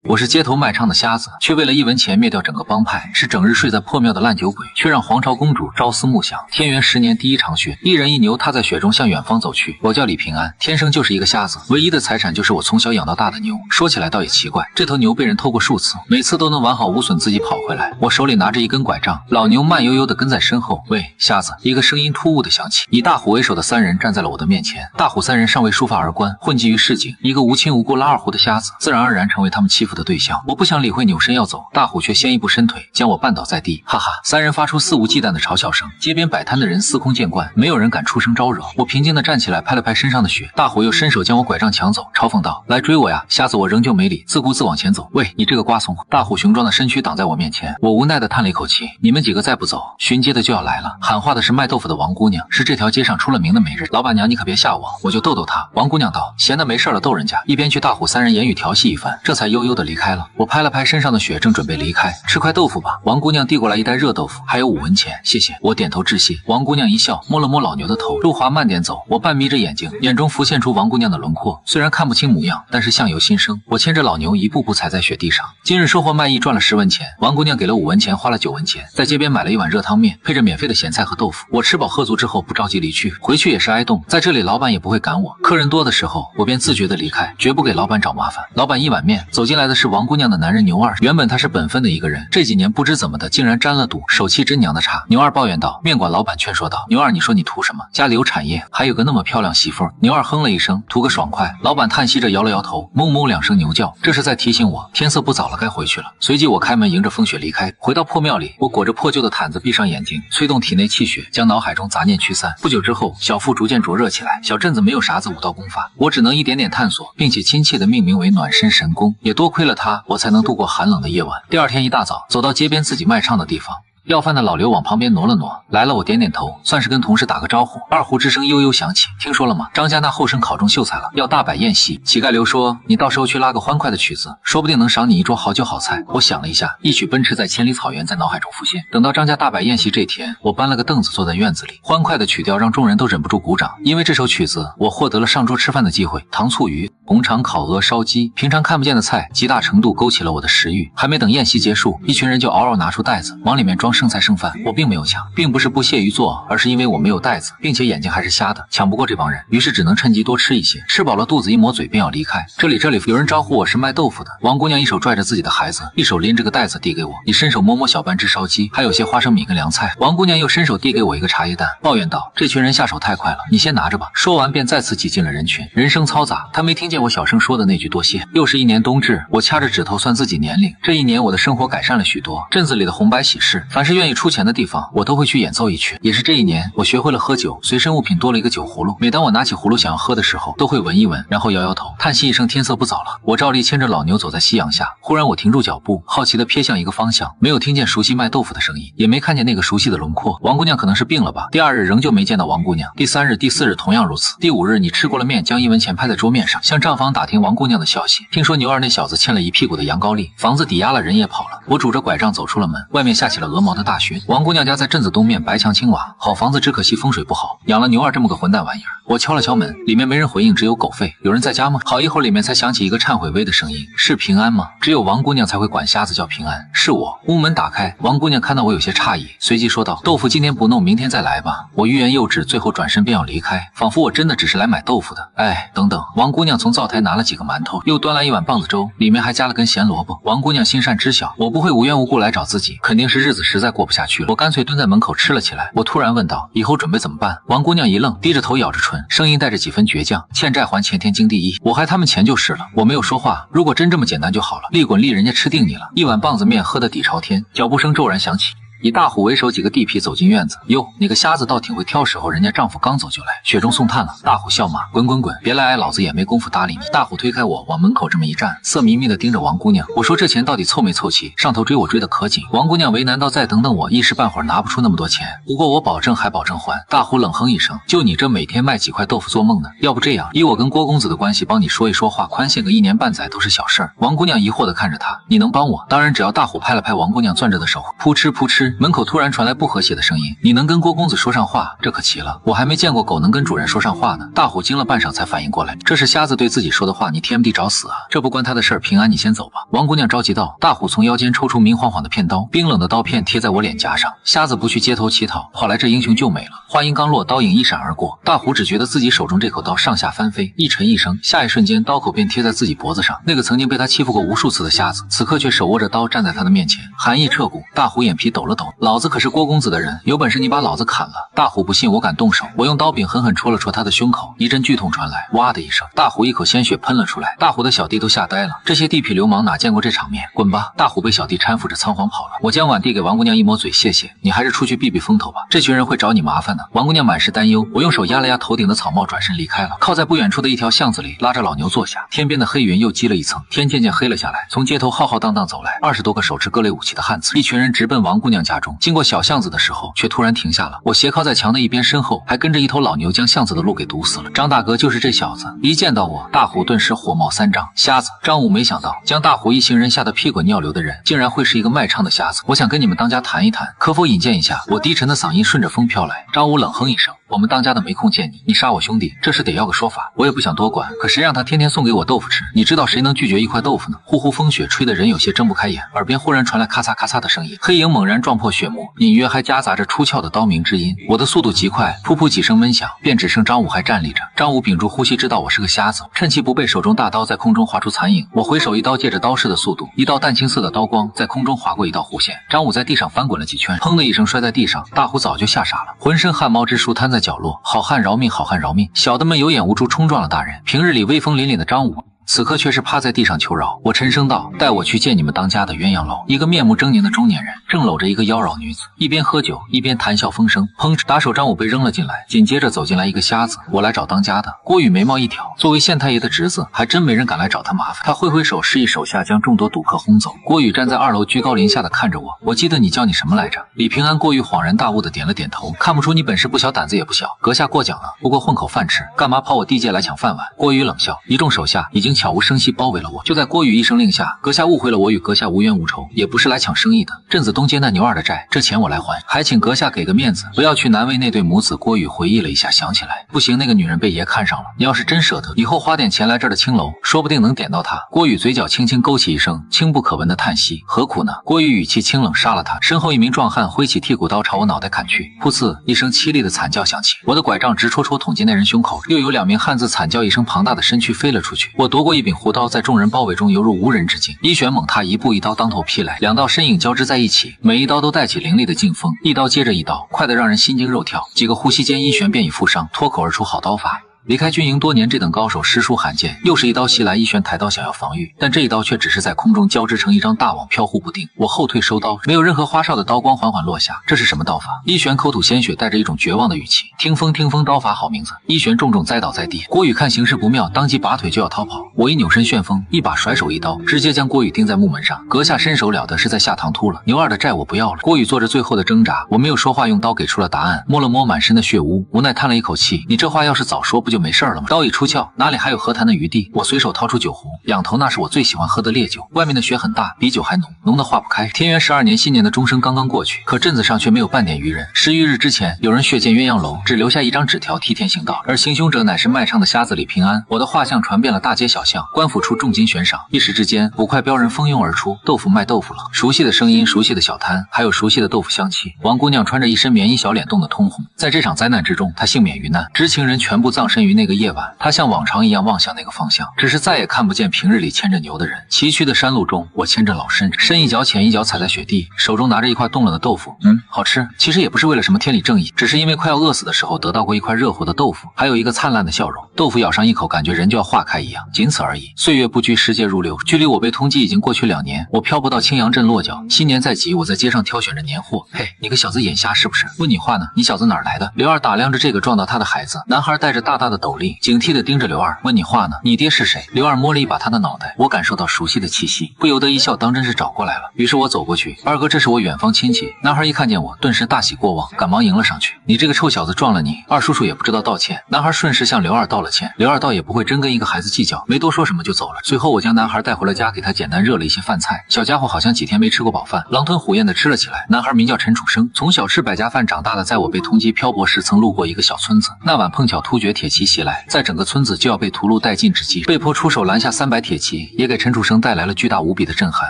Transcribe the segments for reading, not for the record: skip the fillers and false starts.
我是街頭賣唱的瞎子，卻為了一文錢滅掉整個幫派；是整日睡在破廟的爛酒鬼，卻讓皇朝公主朝思暮想。天元10年第一場雪，一人一牛踏在雪中向遠方走去。我叫李平安，天生就是一個瞎子，唯一的財產就是我從小養到大的牛。說起來倒也奇怪，這頭牛被人偷過數次，每次都能完好無損自己跑回來。我手裡拿着一根拐杖，老牛慢悠悠地跟在身後。喂，瞎子！一個聲音突兀地響起。以大虎為首的3人站在了我的面前。大虎3人尚未抒發而觀，混跡於市井，一個無親無故拉二胡的瞎子，自然而然成為他們欺負的對象。我不想理會，扭身要走，大虎卻先一步伸腿，將我绊倒在地。哈哈！3人發出肆無忌憚的嘲笑聲，街邊擺攤的人司空見慣，沒有人敢出聲招惹。我平靜地站起來，拍了拍身上的雪。大虎又伸手將我拐杖搶走，嘲諷道：“來追我呀！”瞎子我仍舊沒理，自顧自往前走。喂，你這個瓜怂！大虎雄壯的身軀擋在我面前，我無奈地嘆了一口氣。你們幾個再不走，巡街的就要來了。喊話的是賣豆腐的王姑娘，是這條街上出了名的美人。老板娘，你可別嚇我，我就逗逗她。王姑娘道：“閒得沒事了，逗人家。”一邊去大虎3人言語調戲一番，這才悠悠地離開了。我拍了拍身上的雪，正準備離開，吃塊豆腐吧。王姑娘遞過來一袋熱豆腐，還有5文錢，謝謝。我點頭致謝。王姑娘一笑，摸了摸老牛的頭，路滑慢點走。我半眯着眼睛，眼中浮現出王姑娘的輪廓，雖然看不清模樣，但是相由心生。我牽着老牛一步步踩在雪地上。今日收穫賣藝賺了10文錢，王姑娘給了5文錢，花了9文錢，在街邊買了一碗熱湯麵，配着免費的鹹菜和豆腐。我吃飽喝足之後，不着急離去，回去也是挨凍，在這裡老板也不會趕我。客人多的時候，我便自覺地離開，絕不給老板找麻煩。老板一碗麵，走進來的是王姑娘的男人牛二。原本他是本分的一個人，這幾年不知怎麼的，竟然沾了賭，手气真娘的差。牛二抱怨道。面館老板勸說道：“牛二，你說你圖什麼？家裡有產業，還有個那麼漂亮媳婦。”牛二哼了一聲，圖個爽快。老板嘆息着搖了搖頭，哞哞2聲牛叫，這是在提醒我天色不早了，該回去了。隨即我開門，迎着風雪離開。回到破廟裡，我裹着破舊的毯子，閉上眼睛，催動體內氣血，將腦海中雜念驅散。不久之後，小腹逐漸灼熱起來。小鎮子沒有啥子武道功法，我只能一點點探索，並且親切地命名為暖身神功。也多虧了它，我才能度過寒冷的夜晚。第二天一大早，走到街邊自己賣唱的地方。要飯的老刘往旁邊挪了挪，來了，我點點頭，算是跟同事打個招呼。二胡之聲悠悠響起，聽說了嗎？張家那後生考中秀才了，要大擺宴席。乞丐劉說，你到時候去拉個歡快的曲子，說不定能賞你一桌好酒好菜。我想了一下，一曲奔馳在千里草原在腦海中浮現。等到張家大擺宴席這天，我搬了個凳子坐在院子裡，歡快的曲調讓眾人都忍不住鼓掌。因為這首曲子，我獲得了上桌吃飯的機會。糖醋魚、紅腸、烤鵝、燒雞，平常看不見的菜，極大程度勾起了我的食欲。還沒等宴席結束，一群人就嗷嗷拿出袋子，往裡面裝剩菜剩飯。我並沒有搶，並不是不屑於做，而是因為我沒有袋子，並且眼睛還是瞎的，搶不過這幫人，於是只能趁機多吃一些。吃飽了肚子，一抹嘴便要離開。這裡有人招呼我是賣豆腐的。王姑娘一手拽着自己的孩子，一手拎着個袋子遞給我，你伸手摸摸小半只燒雞，還有些花生米跟涼菜。王姑娘又伸手遞給我一個茶葉蛋，抱怨道：“這群人下手太快了，你先拿着吧。”說完便再次擠進了人群。人聲嘈雜，她沒聽見我小聲說的那句多謝。又是一年冬至，我掐着指頭算自己年齡。這一年我的生活改善了許多，鎮子裡的紅白喜事，凡是願意出錢的地方，我都會去演奏一曲。也是這一年，我學會了喝酒，隨身物品多了一個酒葫蘆。每當我拿起葫蘆想要喝的時候，都會聞一聞，然後搖搖頭，嘆息一聲天色不早了。我照例牽着老牛走在夕陽下，忽然我停住腳步，好奇地瞥向一個方向，沒有聽見熟悉賣豆腐的聲音，也沒看見那個熟悉的輪廓。王姑娘可能是病了吧。第2日仍舊沒見到王姑娘，第3日、第4日同樣如此。第5日，你吃過了麵，將1文錢拍在桌面上，向賬房打聽王姑娘的消息。聽說牛二那小子欠了一屁股的羊羔利，房子抵押了，人也跑了。我拄着拐杖走出了門，外面下起了鵝毛的大雪。王姑娘家在鎮子東面，白牆青瓦，好房子，只可惜風水不好，養了牛二這麼個混蛋玩意兒。我敲了敲门，裡面沒人回應，只有狗吠。有人在家嗎？好一會兒，裡面才響起一個顫悔微的聲音：“是平安嗎？”只有王姑娘才會管瞎子叫平安。是我。屋門打開，王姑娘看到我有些诧異，隨即說道：“豆腐今天不弄，明天再來吧。”我欲言又止，最後轉身便要離開，仿佛我真的只是來買豆腐的。哎，等等！王姑娘從灶台拿了幾個饅頭，又端来一碗棒子粥，裡面還加了根鹹蘿蔔。王姑娘心善知曉，我不會無緣無故來找自己，肯定是日子實在過不下去了。我乾脆蹲在門口吃了起來。我突然問道：“以後準備怎麼辦？”王姑娘一愣，低着頭咬着唇，聲音帶着幾分倔強：“欠債還前天經地義，我害他們錢就是了。”我沒有說話，如果真這麼簡單就好了，利滾利人家吃定你了。一碗棒子面喝得底朝天，腳步聲骤然響起。以大虎為首，幾個地痞走進院子。喲，你個瞎子倒挺會挑时候，人家丈夫剛走就來，雪中送炭了。大虎笑罵：“滾滾滾，別來挨老子也沒工夫搭理你。”大虎推開我，往門口這麼一站，色迷迷的盯着王姑娘。我說：“這錢到底湊沒湊齊？上頭追我追得可緊。”王姑娘為難道再等等我，一時半會兒拿不出那麼多錢。不過我保證還保證還。大虎冷哼一聲：“就你這每天賣幾塊豆腐做夢呢？要不這樣，以我跟郭公子的關係，幫你說一說話，寬限個1年半載都是小事兒。”王姑娘疑惑的看着他：“你能幫我？”當然，只要大虎拍了拍王姑娘攥着的手，撲哧撲哧吱，門口突然傳來不和諧的聲音：“你能跟郭公子說上話，這可奇了！我還沒見過狗能跟主人說上話呢。”大虎驚了半晌才反應過來，這是瞎子對自己說的話，你 TMD 找死啊！這不關他的事兒，平安你先走吧。王姑娘着急道。大虎從腰間抽出明晃晃的片刀，冰冷的刀片貼在我臉頰上。瞎子不去街頭乞討，跑来這英雄救美了。話音剛落，刀影一閃而過，大虎只覺得自己手中這口刀上下翻飞，一沉一声，下一瞬間刀口便貼在自己脖子上。那個曾經被他欺負過無數次的瞎子，此刻卻手握着刀站在他的面前，寒意彻骨。大虎眼皮抖了抖，老子可是郭公子的人，有本事你把老子砍了！大虎不信我敢动手，我用刀柄狠狠戳了戳他的胸口，一陣剧痛傳來，哇的一聲，大虎一口鮮血噴了出来。大虎的小弟都嚇呆了，這些地痞流氓哪見過這場面？滾吧！大虎被小弟搀扶着倉皇跑了。我将碗递給王姑娘一抹嘴，謝謝你，還是出去避避風頭吧，這群人会找你麻煩的。王姑娘滿是擔憂，我用手壓了壓頭頂的草帽，轉身離開了，靠在不遠處的一條巷子裡，拉着老牛坐下。天邊的黑雲又積了一層，天漸漸黑了下來。從街頭浩浩蕩蕩走來20多個手持各類武器的漢子，一群人直奔王姑娘家中。經過小巷子的时候，卻突然停下了。我斜靠在牆的一邊，身後還跟着一頭老牛，將巷子的路給堵死了。張大哥就是這小子！一見到我，大虎頓時火冒三丈。瞎子！張武沒想到將大虎一行人嚇得屁滾尿流的人，竟然會是一個賣唱的瞎子。我想跟你們當家談一談，可否引薦一下？我低沉的嗓音順着風飄來。張武冷哼一聲。我們當家的沒空見你，你殺我兄弟，這事得要個說法。我也不想多管，可誰讓他天天送給我豆腐吃？你知道誰能拒絕一塊豆腐呢？呼呼風雪吹得人有些睜不開眼，耳邊忽然傳來咔嚓咔嚓的聲音，黑影猛然撞破血幕，隱約還夾雜着出鞘的刀鳴之音。我的速度極快，噗噗幾聲悶響，便只剩張武還站立着。張武屏住呼吸，知道我是個瞎子，趁其不備，手中大刀在空中劃出殘影。我回手一刀，借着刀勢的速度，一道淡青色的刀光在空中劃過一道弧線。張武在地上翻滾了幾圈，砰的一聲摔在地上。大虎早就嚇傻了，渾身汗毛直豎，癱在角落。好漢饒命，好漢饒命！小的們有眼無珠，冲撞了大人。平日裡威風凛凛的張武，此刻卻是趴在地上求饒。我沉聲道：“帶我去見你們當家的鸳鸯樓。”一個面目猙獰的中年人正摟着一個妖嬈女子，一邊喝酒一邊談笑風生。砰！打手張武被扔了進來，緊接着走進來一個瞎子。我來找當家的。郭宇眉毛一挑，作為縣太爺的侄子，還真沒人敢來找他麻煩。他揮揮手示意手下將众多賭客轟走。郭宇站在2樓，居高臨下的看着我。我記得你叫你什麼來着？李平安。郭宇恍然大悟的點了點頭，看不出你本事不小，膽子也不小。閣下過獎了，不過混口飯吃，幹嘛跑我地界來搶飯碗？郭宇冷笑，一眾手下已經悄無聲息包圍了我。就在郭宇一聲令下，閣下誤會了，我與閣下無冤無仇，也不是來搶生意的。鎮子東街那牛二的債，這錢我來還，還請閣下給個面子，不要去難為那對母子。郭宇回憶了一下，想起來，不行，那個女人被爺看上了，你要是真捨得，以後花點錢來這兒的青樓，說不定能點到她。郭宇嘴角輕輕勾起一聲輕不可聞的嘆息，何苦呢？郭宇語氣清冷，殺了他。身後一名壯漢揮起剔骨刀朝我腦袋砍去，噗呲一聲凄厲的慘叫響起，我的拐杖直戳戳捅進那人胸口，又有2名漢子慘叫一聲，龐大的身軀飛了出去。我奪過一柄弧刀，在眾人包圍中猶如無人之境，一旋猛踏，一步一刀當頭劈來，2道身影交織在一起，每一刀都帶起凌厲的勁風，一刀接着一刀，快得讓人心驚肉跳。幾個呼吸間，一旋便已負傷，脫口而出好刀法。離開軍營多年，這等高手實屬罕見。又是一刀襲來，一旋抬刀想要防禦，但這一刀卻只是在空中交織成一張大網，飄忽不定。我後退收刀，沒有任何花哨的刀光緩緩落下。這是什麼刀法？一旋口吐鮮血，帶着一種絕望的語氣。聽風，聽風，刀法好名字。一旋重重栽倒在地。郭宇看形勢不妙，當即拔腿就要逃跑。我一扭身旋風，一把甩手一刀，直接將郭宇釘在木門上。閣下身手了得，是在下唐突了。牛二的債我不要了。郭宇做着最後的掙扎，我沒有說話，用刀給出了答案。摸了摸滿身的血污，無奈嘆了一口氣。你這話要是早說，不就沒事了嗎？刀已出鞘，哪裡還有和談的餘地？我隨手掏出酒壺，仰頭，那是我最喜歡喝的烈酒，外面的雪很大，比酒還濃，濃得化不開。天元12年新年的鐘聲剛剛過去，可鎮子上卻沒有半點餘人。10餘日之前，有人血濺鴛鴦樓，只留下一張紙條替天行道，而行凶者乃是賣唱的瞎子李平安。我的畫像傳遍了大街小巷，官府出重金懸賞，一時之間5塊標人蜂擁而出。豆腐賣豆腐了，熟悉的聲音，熟悉的小攤，還有熟悉的豆腐香气。王姑娘穿着一身棉衣，小臉凍得通紅。在這場災難之中，她幸免於難，知情人全部葬身於那個夜晚。她像往常一樣望向那個方向，只是再也看不見平日裡牽着牛的人。崎嶇的山路中，我牽着老身，深一腳淺一腳踩在雪地，手中拿着一塊凍了的豆腐。好吃。其實也不是為了什麼天理正義，只是因為快要餓死的時候得到過一塊熱乎的豆腐，還有一個燦爛的笑容。豆腐咬上一口，感覺人就要化開一樣，僅此而已。歲月不居，時節如流，距離我被通缉已經過去2年。我漂泊到青陽鎮落腳，新年在即，我在街上挑選着年貨。嘿，你個小子眼瞎是不是？問你話呢，你小子哪儿來的？刘二打量着这個撞到他的孩子，男孩戴着大大的斗笠，警惕地盯着劉二，問你話呢？你爹是誰？劉二摸了一把他的腦袋，我感受到熟悉的气息，不由得一笑，當真是找過來了。於是我走過去，二哥，這是我遠方親戚。男孩一看見我，頓時大喜過望，趕忙迎了上去。你這個臭小子，撞了你，二叔叔也不知道道歉。男孩順勢向劉二道了歉，劉二倒也不會真跟一個孩子計較，沒多說什麼就走了。隨後我將男孩帶回了家，給他簡單熱了一些飯菜。小家伙好像幾天沒吃過飽飯，狼吞虎咽地吃了起來。男孩名叫陳楚生，從小吃百家飯長大的，在我被通缉漂泊時，曾路過一個小村子。那晚碰巧突厥鐵騎襲來，在整個村子就要被屠戮殆盡之際，被迫出手攔下300鐵騎，也給陳楚生帶來了巨大無比的震撼。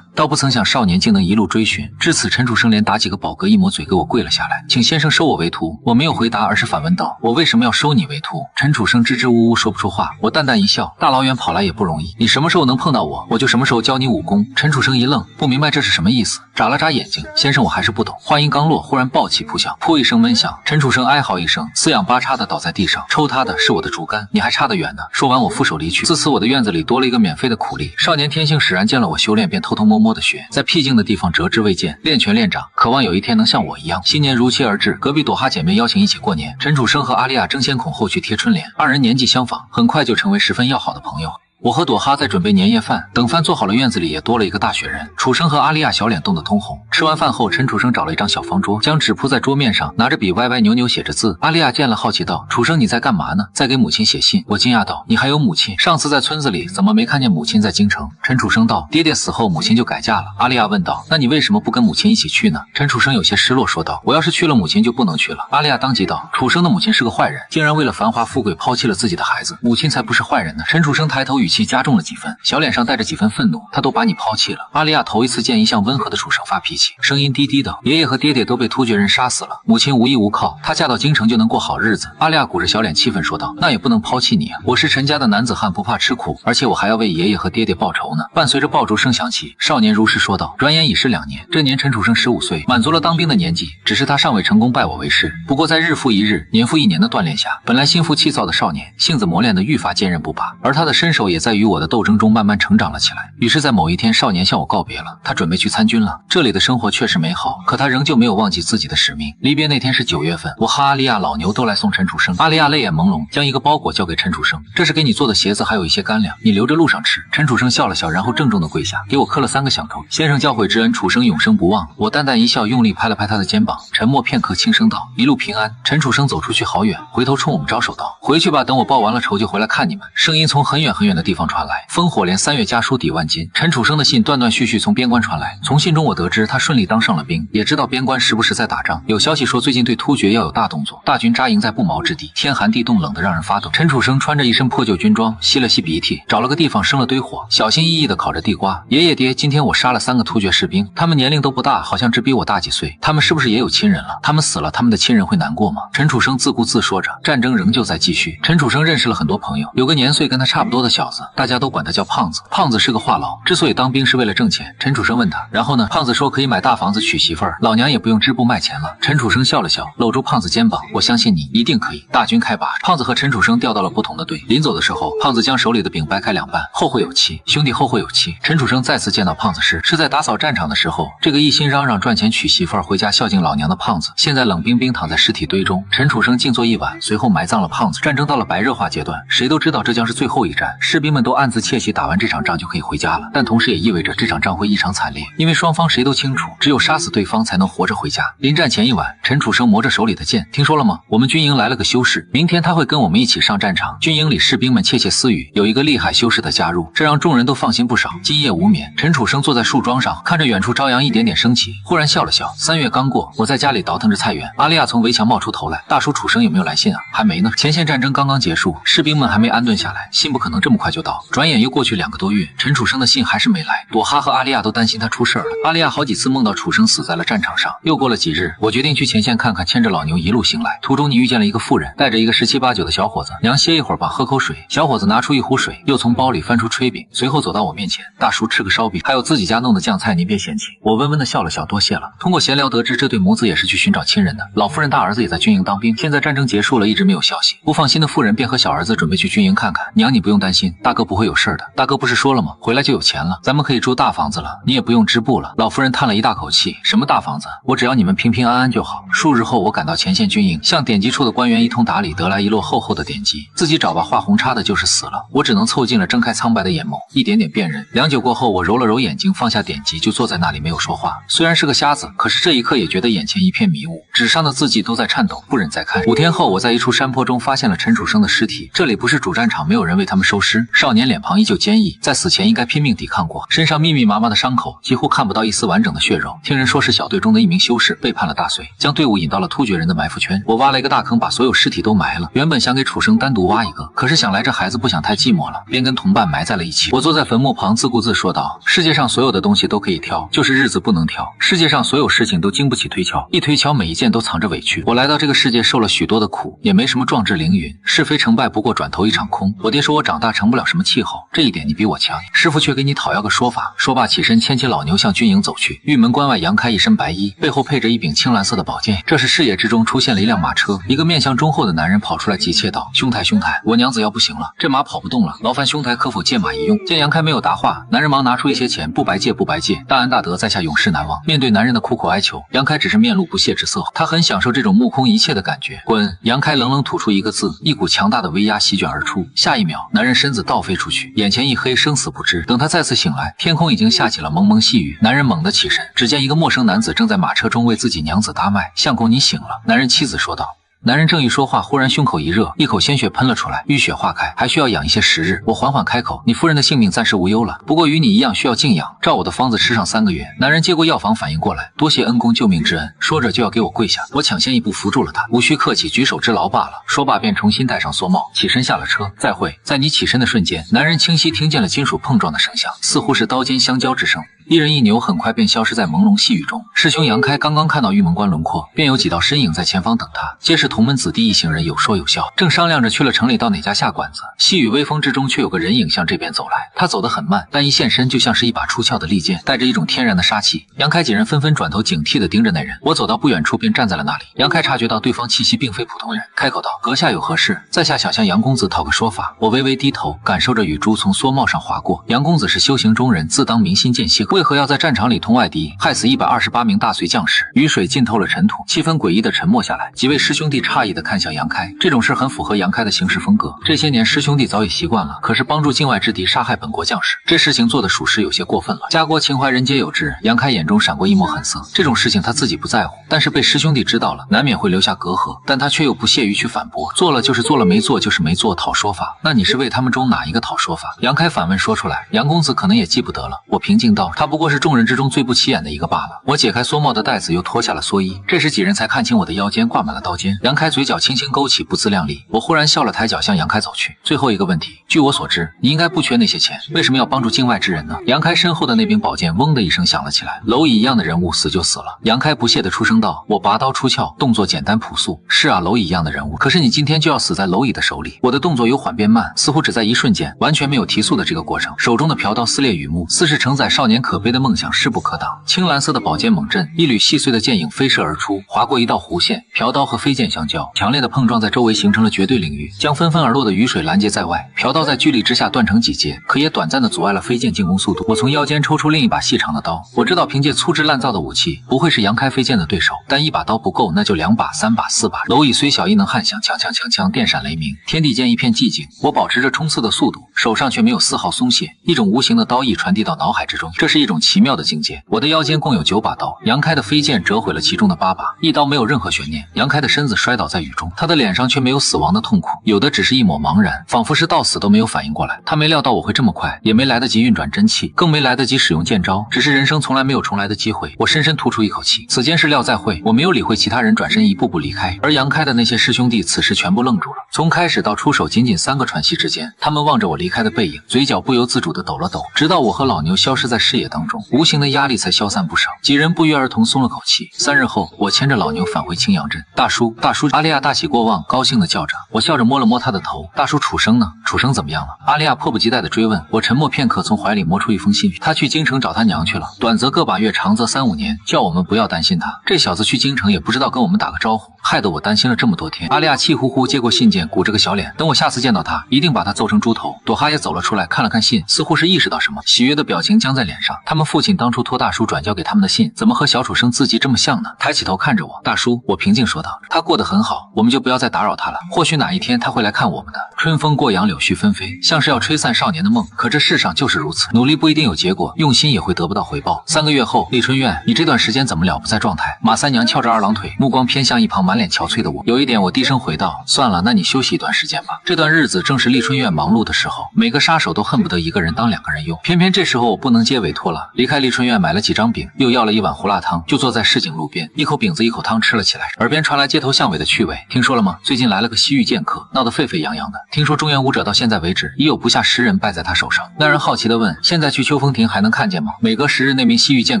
倒不曾想少年竟能一路追尋，至此陳楚生連打幾個飽嗝一抹嘴給我跪了下來，請先生收我為徒。我沒有回答，而是反問道：我為什麼要收你為徒？陳楚生支支吾吾說不出話。我淡淡一笑，大老遠跑來也不容易，你什麼時候能碰到我，我就什麼時候教你武功。陳楚生一愣，不明白這是什麼意思，眨了眨眼睛，先生我還是不懂。話音剛落，忽然暴氣撲向，噗一聲悶響，陳楚生哀嚎一聲，四仰八叉的倒在地上。抽他的是我的竹竿，你還差得遠呢。說完我负手離去。自此我的院子裡多了一個免費的苦力。少年天性使然，見了我修煉便偷偷摸摸的學，在僻靜的地方折枝未見，練拳練掌，渴望有一天能像我一樣。新年如期而至，隔壁朵哈姐妹邀請一起過年，陳楚生和阿麗亞爭先恐後去貼春聯，二人年紀相仿，很快就成為十分要好的朋友。我和朵哈在準備年夜飯，等飯做好了，院子裡也多了一個大雪人。楚生和阿麗亞小臉凍得通紅。吃完飯後，陳楚生找了一張小方桌，將紙鋪在桌面上，拿着筆歪歪扭扭寫着字。阿麗亞見了好奇道：楚生你在幹嘛呢？在給母親寫信。我驚訝道：你還有母親？上次在村子裡怎麼沒看見母親在京城？陳楚生道：爹爹死後母親就改嫁了。阿麗亞問道：那你為什麼不跟母親一起去呢？陳楚生有些失落說道：我要是去了，母親就不能去了。阿麗亞當即道：楚生的母親是個壞人，竟然為了繁華富貴拋棄了自己的孩子，母親才不是壞人呢。陳楚生抬頭，語氣加重了幾分，小臉上帶着幾分憤怒，他都把你拋棄了。阿麗亞頭一次見一向溫和的楚生發脾氣，聲音低低的：爺爺和爹爹都被突厥人殺死了，母親無依無靠，她嫁到京城就能過好日子。阿麗亞鼓着小臉氣憤說道：那也不能拋棄你啊，我是陳家的男子漢，不怕吃苦，而且我還要為爺爺和爹爹報仇呢。伴隨着爆竹聲響起，少年如實說道：轉眼已是2年，這年陳楚生15歲，滿足了當兵的年紀，只是他尚未成功拜我為師。不過在日復一日，年復一年的鍛鍊下，本來心浮氣躁的少年，性子磨練得愈發堅韌不拔，而他的身手也在與我的鬥爭中慢慢成長了起來。於是在某一天，少年向我告別了，他準備去參軍了。這裡的生活確實美好，可他仍舊沒有忘記自己的使命。離別那天是9月份，我和阿麗亞、老牛都來送陳楚生。阿麗亞淚眼朦朧，將一個包裹交給陳楚生，這是給你做的鞋子，還有一些乾糧，你留着路上吃。陳楚生笑了笑，然後鄭重地跪下，給我磕了3個響頭。先生教誨之恩，楚生永生不忘。我淡淡一笑，用力拍了拍他的肩膀，沉默片刻，輕聲道：一路平安。陳楚生走出去好遠，回頭冲我們招手道：回去吧，等我報完了仇就回來看你們。聲音從很遠很遠的地方傳來，烽火連3月家書抵萬金。陳楚生的信斷斷續續從邊關傳來，從信中我得知他順利當上了兵，也知道邊關時不時在打仗，有消息說最近對突厥要有大動作，大軍扎營在不毛之地，天寒地凍，冷得讓人發抖。陳楚生穿着一身破舊軍裝，吸了吸鼻涕，找了個地方生了堆火，小心翼翼地烤着地瓜。爺爺爹，今天我殺了3個突厥士兵，他們年齡都不大，好像只比我大幾歲，他們是不是也有親人了？他們死了，他們的親人會難過吗？陳楚生自顧自說着，戰爭仍舊在繼續。陳楚生認識了很多朋友，有個年歲跟他差不多的小子，大家都管他叫胖子。胖子是個話癆，之所以當兵是為了掙錢。陳楚生問他，然后呢？胖子說可以買大房子娶媳婦兒，老娘也不用织布賣錢了。陳楚生笑了笑，搂住胖子肩膀，我相信你一定可以。大军開拔，胖子和陳楚生調到了不同的隊。臨走的時候，胖子將手裡的餅掰開2半，後會有期，兄弟後會有期。陳楚生再次見到胖子時，是在打掃戰場的時候，這個一心嚷嚷賺錢娶媳婦兒回家孝敬老娘的胖子，現在冷冰冰躺在屍體堆中。陳楚生靜坐一晚，隨後埋葬了胖子。戰爭到了白熱化階段，誰都知道這將是最後一戰，士兵們都暗自竊喜，打完這場仗就可以回家了。但同時也意味着這場仗會異常慘烈，因為雙方誰都清楚，只有殺死對方才能活着回家。臨戰前一晚，陳楚生磨着手裡的劍，聽說了嗎？我們軍營來了個修士，明天他會跟我們一起上戰場。軍營裡士兵們竊竊私語，有一個厲害修士的加入，這讓眾人都放心不少。今夜無眠，陳楚生坐在樹樁上，看着遠處朝陽一點點升起，忽然笑了笑。3月剛過，我在家裡倒騰着菜園。阿麗亞從圍牆冒出頭來，大叔楚生有沒有來信啊？還沒呢，前線戰爭剛剛結束，士兵們還沒安頓下來，信不可能這麼快就到。轉眼又過去2個多月，陳楚生的信還是沒來。朵哈和阿麗亞都擔心他出事了。阿麗亞好幾次夢到楚生死在了戰場上。又過了幾日，我決定去前線看看，牽着老牛一路行來。途中你遇見了一個婦人，帶着一個17、18、9的小伙子。娘歇一會兒吧，喝口水。小伙子拿出一壺水，又從包裡翻出炊餅，隨後走到我面前。大叔吃個燒餅，還有自己家弄的醬菜，您別嫌棄。我溫溫的笑了笑，多謝了。通過閒聊得知，這對母子也是去尋找親人的。老婦人大兒子也在軍營當兵，現在戰爭結束了，一直沒有消息。不放心的婦人便和小兒子準備去軍營看看。娘你不用擔心，大哥不會有事的，大哥不是說了嗎？回來就有錢了，咱們可以住大房子了，你也不用織布了。老夫人嘆了一大口氣，什麼大房子？我只要你們平平安安就好。数日後，我趕到前線軍营，向典籍处的官员一通打理，得来一摞厚厚的典籍，自己找吧畫紅叉的就是死了。我只能凑近了，睁開蒼白的眼眸，一點點辨認。良久過後，我揉了揉眼睛，放下典籍，就坐在那裡沒有說話。雖然是個瞎子，可是這一刻也覺得眼前一片迷霧，紙上的字跡都在顫抖，不忍再看。5天後，我在一處山坡中發現了陳楚生的屍體。這裡不是主戰場，沒有人為他們收屍。少年臉龐依舊堅毅，在死前應該拼命抵抗過，身上密密麻麻的傷口，幾乎看不到一絲完整的血肉。聽人說是小隊中的一名修士背叛了大隋，將隊伍引到了突厥人的埋伏圈。我挖了一個大坑，把所有屍體都埋了。原本想给楚生單獨挖一個，可是想来这孩子不想太寂寞了，便跟同伴埋在了一起。我坐在墳墓旁，自顧自說道：世界上所有的東西都可以挑，就是日子不能挑。世界上所有事情都經不起推敲，一推敲每一件都藏着委屈。我來到這個世界受了許多的苦，也沒什麼壯志凌雲，是非成敗不過轉頭一場空。我爹說我長大成不了什麼氣候，這一點你比我強。師傅卻給你討要個說法。說罷起身牽起老牛向軍營走去。玉門關外，楊開一身白衣，背後配着一柄青藍色的寶劍。這時視野之中出現了一輛馬車，一個面相忠厚的男人跑出來急切道：兄台兄台，我娘子要不行了，這馬跑不動了，勞煩兄台可否借馬一用？見楊開沒有答話，男人忙拿出一些錢，不白借不白借，大恩大德在下永世難忘。面對男人的苦口哀求，楊開只是面露不屑之色，他很享受這種目空一切的感覺。滾！楊開冷冷吐出一個字，一股強大的威壓席捲而出。下一秒，男人身子倒飛出去，眼前一黑，生死不知。等他再次醒來，天空已經下起了蒙蒙細雨。男人猛地起身，只見一個陌生男子正在馬車中為自己娘子搭脈。相公，你醒了。男人妻子說道。男人正欲說話，忽然胸口一熱，一口鮮血噴了出來，淤血化開，還需要養一些時日。我緩緩開口：你夫人的性命暫時無憂了，不過與你一樣需要靜養，照我的方子吃上3個月。男人接過藥方，反應過來，多謝恩公救命之恩，說着就要給我跪下。我搶先一步扶住了他，無需客氣，舉手之勞罷了。說罷便重新戴上蓑帽，起身下了車。再會。在你起身的瞬間，男人清晰聽見了金屬碰撞的聲響，似乎是刀尖相交之聲。一人一牛很快便消失在朦朧細雨中。師兄楊開剛剛看到玉門關輪廓，便有幾道身影在前方等他，皆是同門子弟一行人，有說有笑，正商量着去了城裡到哪家下館子。細雨微風之中，卻有個人影向這邊走來。他走得很慢，但一現身就像是一把出鞘的利劍，帶着一種天然的殺氣。楊開幾人紛紛轉頭警惕地盯着那人。我走到不遠處，便站在了那裡。楊開察覺到對方氣息並非普通人，開口道：閣下有何事？在下想向楊公子討個說法。我微微低頭，感受着雨珠從蓑帽上劃過。楊公子是修行中人，自當明心見性，為何要在戰場裡同外敵，害死128名大隋將士？雨水浸透了塵土，氣氛詭異地沉默下來。幾位師兄弟诧異地看向楊開，這種事很符合楊開的行事風格。這些年師兄弟早已習慣了，可是幫助境外之敵殺害本國將士，這事情做的屬實有些過分了。家國情懷人皆有之，楊開眼中閃過一抹狠色。這種事情他自己不在乎，但是被師兄弟知道了，難免會留下隔阂。但他卻又不屑於去反駁，做了就是做了，沒做就是沒做，討說法。那你是為他們中哪一個討說法？楊開反問說出來，楊公子可能也記不得了。我平靜道，他不過是众人之中最不起眼的一個罷了。我解開蓑帽的帶子，又脫下了蓑衣。這時幾人才看清我的腰間掛滿了刀尖。楊開嘴角輕輕勾起，不自量力。我忽然笑了，抬腳向楊開走去。最後一個問題，據我所知，你應該不缺那些錢，為什麼要幫助境外之人呢？楊開身後的那柄寶劍嗡的一聲響了起來。螻蟻一樣的人物死就死了。楊開不屑地出聲道：我拔刀出鞘，動作簡單樸素。是啊，螻蟻一樣的人物，可是你今天就要死在螻蟻的手裡。我的動作由緩變慢，似乎只在一瞬間，完全沒有提速的這個過程。手中的朴刀撕裂雨幕，似是承載少年可悲的夢想，勢不可擋。青藍色的寶劍猛震，一縷細碎的劍影飛射而出，劃過一道弧線，朴刀和飛劍相交，強烈的碰撞在周圍形成了絕對領域，將紛紛而落的雨水攔截在外。朴刀在巨力之下斷成幾截，可也短暫地阻礙了飛劍進攻速度。我從腰間抽出另一把細長的刀，我知道憑借粗制濫造的武器不會是楊開飛劍的對手，但一把刀不夠，那就2把、3把、4把。螻蟻雖小，亦能撼響，鏘鏘鏘鏘，電閃雷鳴。天地間一片寂靜，我保持着衝刺的速度，手上卻沒有絲毫鬆懈，一種無形的刀意傳遞到腦海之中。這是一種奇妙的境界。我的腰間共有9把刀，楊開的飛劍折毀了其中的8把，一刀沒有任何懸念。楊開的身子摔倒在雨中，他的臉上卻沒有死亡的痛苦，有的只是一抹茫然，仿佛是到死都沒有反應過來。他沒料到我會這麼快，也沒來得及運轉真氣，更沒來得及使用劍招，只是人生從來沒有重來的機會。我深深吐出一口氣，此間是料再會。我沒有理會其他人，轉身一步步離開。而楊開的那些師兄弟此時全部愣住了，從開始到出手僅僅3個喘息之間，他們望着我離開的背影，嘴角不由自主地抖了抖，直到我和老牛消失在視野當中，無形的壓力才消散不少。幾人不约而同鬆了口氣。3日後，我牽着老牛返回青陽鎮。大叔，大叔！阿利亞大喜過望，高興地叫着。我笑着摸了摸他的頭。大叔，楚生呢？楚生怎麼樣了？阿利亞迫不及待地追問。我沉默片刻，從懷裡摸出一封信，他去京城找他娘去了，短則個把月，長則3、5年，叫我們不要擔心他。這小子去京城也不知道跟我們打個招呼，害得我擔心了這麼多天。阿麗亞氣呼呼接過信件，鼓着個小臉，等我下次見到他，一定把他揍成豬頭。朵哈也走了出來，看了看信，似乎是意識到什麼，喜悅的表情僵在臉上。他們父親當初托大叔轉交給他們的信，怎麼和小楚生字跡這麼像呢？抬起頭看着我，大叔，我平靜說道，他過得很好，我們就不要再打擾他了。或許哪一天他會來看我們的。春風過楊柳絮紛飛，像是要吹散少年的夢，可這世上就是如此，努力不一定有結果，用心也會得不到回報。3個月後，麗春院，你這段时間怎麼了不在狀態？馬三娘翹着2郎腿，目光偏向一旁滿臉憔悴的我。有一點，我低聲回道，算了，那你休息一段時間吧。這段日子正是麗春院忙碌的時候，每個杀手都恨不得一個人當2個人用，偏偏这時候我不能接委托了。離開麗春院，買了幾張餅，又要了一碗胡辣湯，就坐在市井路邊，一口餅子一口湯吃了起來，耳邊傳來街頭巷尾的趣味。聽說了嗎？最近來了個西域劍客，鬧得沸沸揚揚的。听說中原武者到現在為止，已有不下10人敗在他手上。那人好奇地問，現在去秋風亭還能看見嗎？每隔10日，那名西域劍